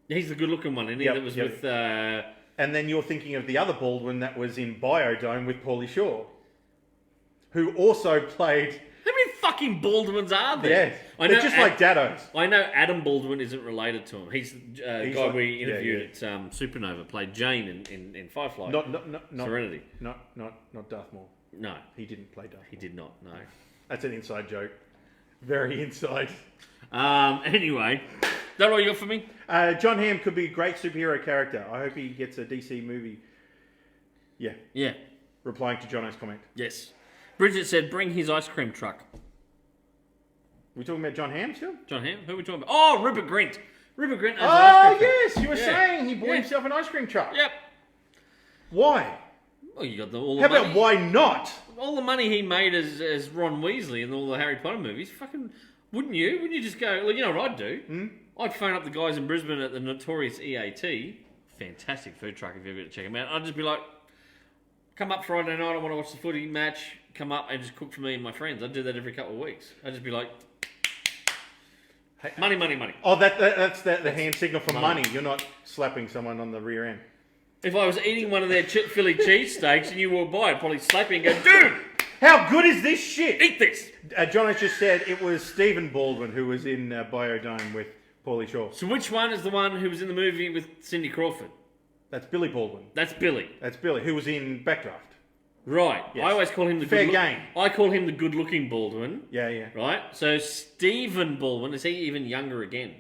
S2: He's the good-looking one, isn't he?
S3: Yep,
S2: That was
S3: yep.
S2: with.
S3: And then you're thinking of the other Baldwin that was in Biodome with Pauly Shore, who also played.
S2: How many fucking Baldwins are there?
S3: Yes, they're just like Daddos.
S2: I know Adam Baldwin isn't related to him. He's the guy
S3: like-
S2: we
S3: yeah,
S2: interviewed at Supernova, played Jane in Firefly.
S3: Not
S2: Serenity.
S3: Not Darth Maul.
S2: No,
S3: He didn't play Darth.
S2: he did not. No.
S3: That's an inside joke. Very inside.
S2: Anyway, that all you got for me?
S3: John Hamm could be a great superhero character. I hope he gets a DC movie. Yeah.
S2: Yeah.
S3: Replying to Jono's comment.
S2: Yes. Bridget said, "Bring his ice cream truck."
S3: We talking about John Hamm still?
S2: John Hamm? Who are we talking about? Oh, Rupert Grint. Rupert Grint as an
S3: Oh
S2: ice cream truck.
S3: yes, you were
S2: Yeah.
S3: saying he bought
S2: Yeah.
S3: himself an ice cream truck.
S2: Yep.
S3: Why?
S2: Well, you got all the
S3: How
S2: money.
S3: about why not?
S2: All the money he made as Ron Weasley in all the Harry Potter movies, fucking, wouldn't you? Wouldn't you just go, look, you know what I'd do? I'd phone up the guys in Brisbane at the notorious EAT, fantastic food truck if you ever get to check them out. I'd just be like, come up Friday night, I want to watch the footy match, come up and just cook for me and my friends. I'd do that every couple of weeks. I'd just be like, money, money, money.
S3: Oh, that's the hand signal for money. You're not slapping someone on the rear end.
S2: If I was eating one of their Philly cheesesteaks and you walked by, I'd probably slap you and go, dude,
S3: How good is this shit?
S2: eat this.
S3: John has just said it was Stephen Baldwin who was in Biodome with Pauly Shore.
S2: So which one is the one who was in the movie with Cindy Crawford?
S3: That's Billy Baldwin.
S2: That's Billy.
S3: That's Billy, who was in Backdraft.
S2: Right.
S3: Yes.
S2: I always call him the
S3: Fair
S2: good
S3: game.
S2: I call him the good-looking Baldwin.
S3: Yeah.
S2: Right. So Stephen Baldwin, is he even younger again?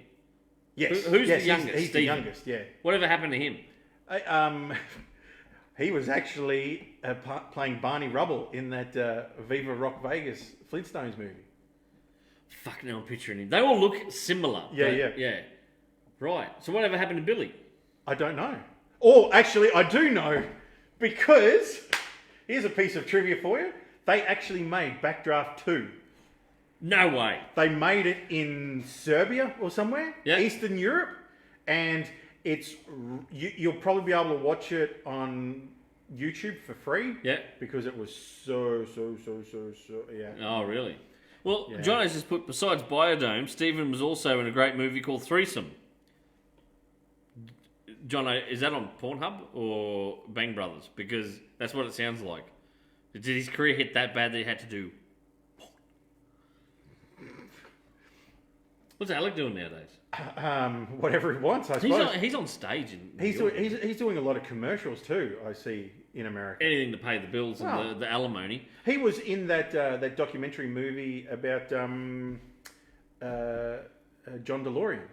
S3: Yes.
S2: Who's
S3: yes,
S2: the youngest?
S3: He's the
S2: Stephen.
S3: youngest, yeah.
S2: Whatever happened to him?
S3: He was actually playing Barney Rubble in that Viva Rock Vegas Flintstones movie.
S2: Fuck, now I'm picturing him. They all look similar.
S3: Yeah.
S2: Yeah. Right. So whatever happened to Billy?
S3: I don't know. Or actually, I do know, because here's a piece of trivia for you. They actually made Backdraft 2.
S2: No way.
S3: They made it in Serbia or somewhere,
S2: Yeah.
S3: Eastern Europe, and you'll probably be able to watch it on YouTube for free.
S2: Yeah.
S3: Because it was so yeah.
S2: Oh, really? Well,
S3: Yeah.
S2: Jono's just put, besides Biodome, Stephen was also in a great movie called Threesome. Jono, is that on Pornhub or Bang Brothers? Because that's what it sounds like. Did his career hit that bad that he had to do porn? What's Alec doing nowadays?
S3: Whatever he wants, I suppose.
S2: He's on stage in New
S3: He's
S2: York.
S3: he's doing a lot of commercials too. I see in America.
S2: Anything to pay the bills
S3: Oh.
S2: and the alimony.
S3: He was in that documentary movie about John DeLorean,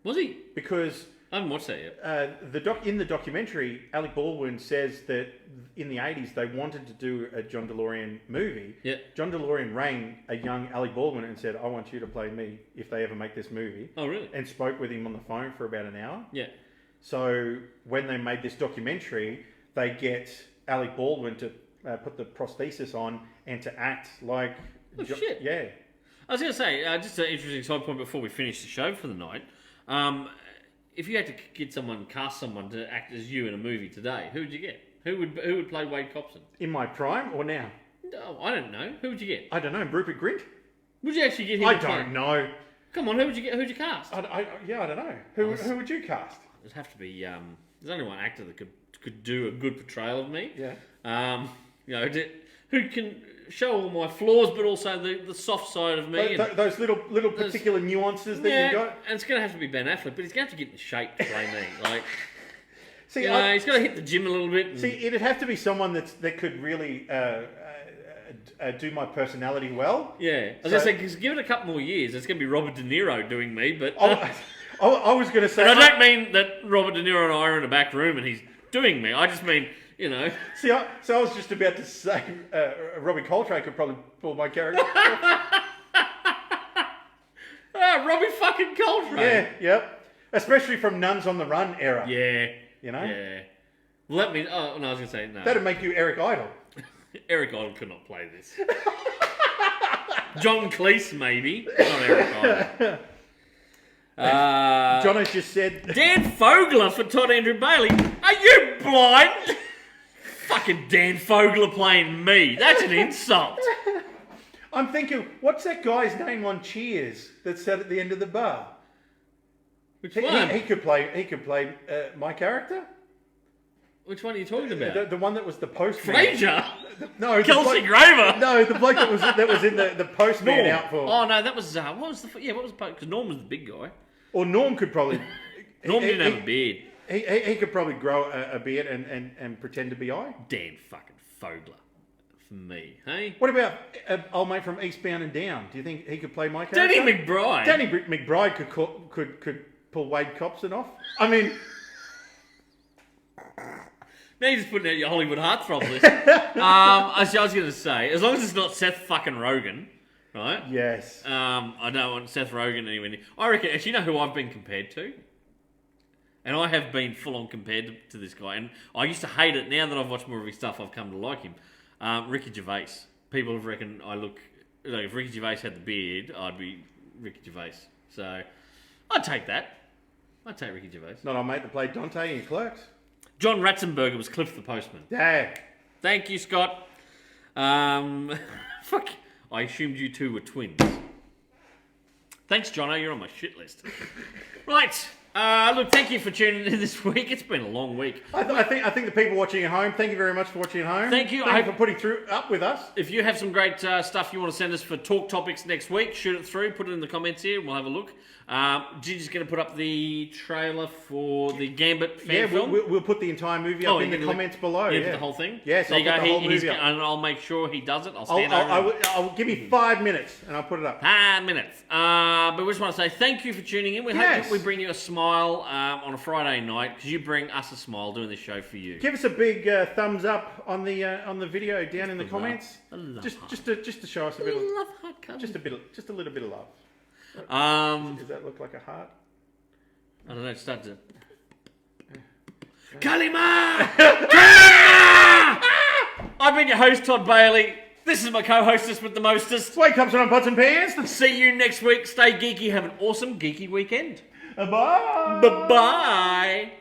S2: Was he?
S3: because
S2: I haven't watched that yet.
S3: in the documentary, Alec Baldwin says that in the 80s they wanted to do a John DeLorean movie.
S2: Yeah.
S3: John DeLorean rang a young Alec Baldwin and said, "I want you to play me if they ever make this movie."
S2: Oh, really?
S3: And spoke with him on the phone for about an hour.
S2: Yeah.
S3: So when they made this documentary, they get Alec Baldwin to put the prosthesis on and to act like...
S2: Oh, shit.
S3: Yeah.
S2: I was going to say, just an interesting side point before we finish the show for the night. If you had to cast someone to act as you in a movie today, who would you get? Who would play Wade Copson?
S3: In my prime or now?
S2: No, I don't know. Who would you get?
S3: I don't know. Rupert Grint?
S2: Would you actually get him?
S3: I
S2: to play?
S3: don't know.
S2: Come on, who would you get? Who'd you cast?
S3: I don't know. Who would you cast?
S2: It'd have to be. There's only one actor that could do a good portrayal of me.
S3: Yeah.
S2: Who can show all my flaws, but also the soft side of me.
S3: Those little particular nuances that
S2: yeah,
S3: you got.
S2: and it's going to have to be Ben Affleck, but he's going to have to get in shape to play me. Like,
S3: See,
S2: he's got to hit the gym a little bit. And,
S3: see, it'd have to be someone that could really do my personality well.
S2: yeah, as I say, because give it a couple more years, it's going to be Robert De Niro doing me. But
S3: I was going to say...
S2: and I don't mean that Robert De Niro and I are in a back room and he's doing me. I just mean,
S3: See, I was just about to say Robbie Coltrane could probably pull my character.
S2: Robbie fucking Coltrane.
S3: Yeah, yep. Especially from Nuns on the Run era.
S2: Yeah.
S3: You know?
S2: Yeah. Let me... Oh, no, I was going to say, no.
S3: That'd make you Eric Idle.
S2: Eric Idle could not play this. John Cleese, maybe. Not Eric Idle.
S3: Jono's just said...
S2: Dan Fogler for Todd Andrew Bailey. Are you blind? Fucking Dan Fogler playing me. That's an insult.
S3: I'm thinking, what's that guy's name on Cheers that sat at the end of the bar?
S2: Which one?
S3: He could play my character.
S2: Which one are you talking about?
S3: The one that was the postman.
S2: Frasier?
S3: No,
S2: Kelsey Grammer?
S3: No, the bloke that was in the postman outfit.
S2: Oh no, that was what was the because Norm was the big guy.
S3: Or Norm could probably.
S2: Norm didn't have a beard.
S3: He could probably grow a beard and pretend to be I.
S2: Dan fucking Fogler for me, hey?
S3: What about old mate from Eastbound and Down? Do you think he could play my character?
S2: Danny McBride.
S3: Danny McBride could pull Wade Copson off. I mean,
S2: now you're just putting out your Hollywood heartthrob list. I was going to say, as long as it's not Seth fucking Rogen, right?
S3: yes.
S2: I don't want Seth Rogen anywhere near. I reckon, actually, you know who I've been compared to? And I have been full on compared to this guy. And I used to hate it. Now that I've watched more of his stuff, I've come to like him. Ricky Gervais. People have reckoned I look... Like, if Ricky Gervais had the beard, I'd be Ricky Gervais. So, I'd take that. I'd take Ricky Gervais.
S3: Not old mate that played Dante in Clerks.
S2: John Ratzenberger was Cliff the Postman.
S3: Yeah.
S2: Thank you, Scott. Fuck. I assumed you two were twins. Thanks, Jono. You're on my shit list. Right. Look, thank you for tuning in this week. It's been a long week.
S3: I think the people watching at home, thank you very much for watching at home.
S2: Thank you.
S3: Thank you for putting up with us.
S2: If you have some great stuff you want to send us for talk topics next week, shoot it through. Put it in the comments here and we'll have a look. Ginger's going to put up the trailer for the Gambit fan film.
S3: We'll put the entire movie up in the comments below.
S2: Yeah, the whole thing?
S3: Yes,
S2: there you
S3: I'll
S2: go.
S3: put the whole movie up.
S2: And I'll make sure he does it. I'll stand over.
S3: I'll give me 5 minutes and I'll put it up.
S2: 5 minutes. But we just want to say thank you for tuning in. We hope we bring you a smile smile on a Friday night because you bring us a smile doing this show for you.
S3: Give us a big thumbs up on the video down in the comments.
S2: I love
S3: Just to show us a bit
S2: I
S3: of
S2: love heart colour.
S3: just a little bit of love. Does that look like a heart?
S2: I don't know, it starts to... Kalima! Kalima! I've been your host, Todd Bailey. This is my co-hostess with the mostest.
S3: Wake up, on pots and pans.
S2: See you next week. Stay geeky. Have an awesome geeky weekend.
S3: Bye.
S2: Bye-bye.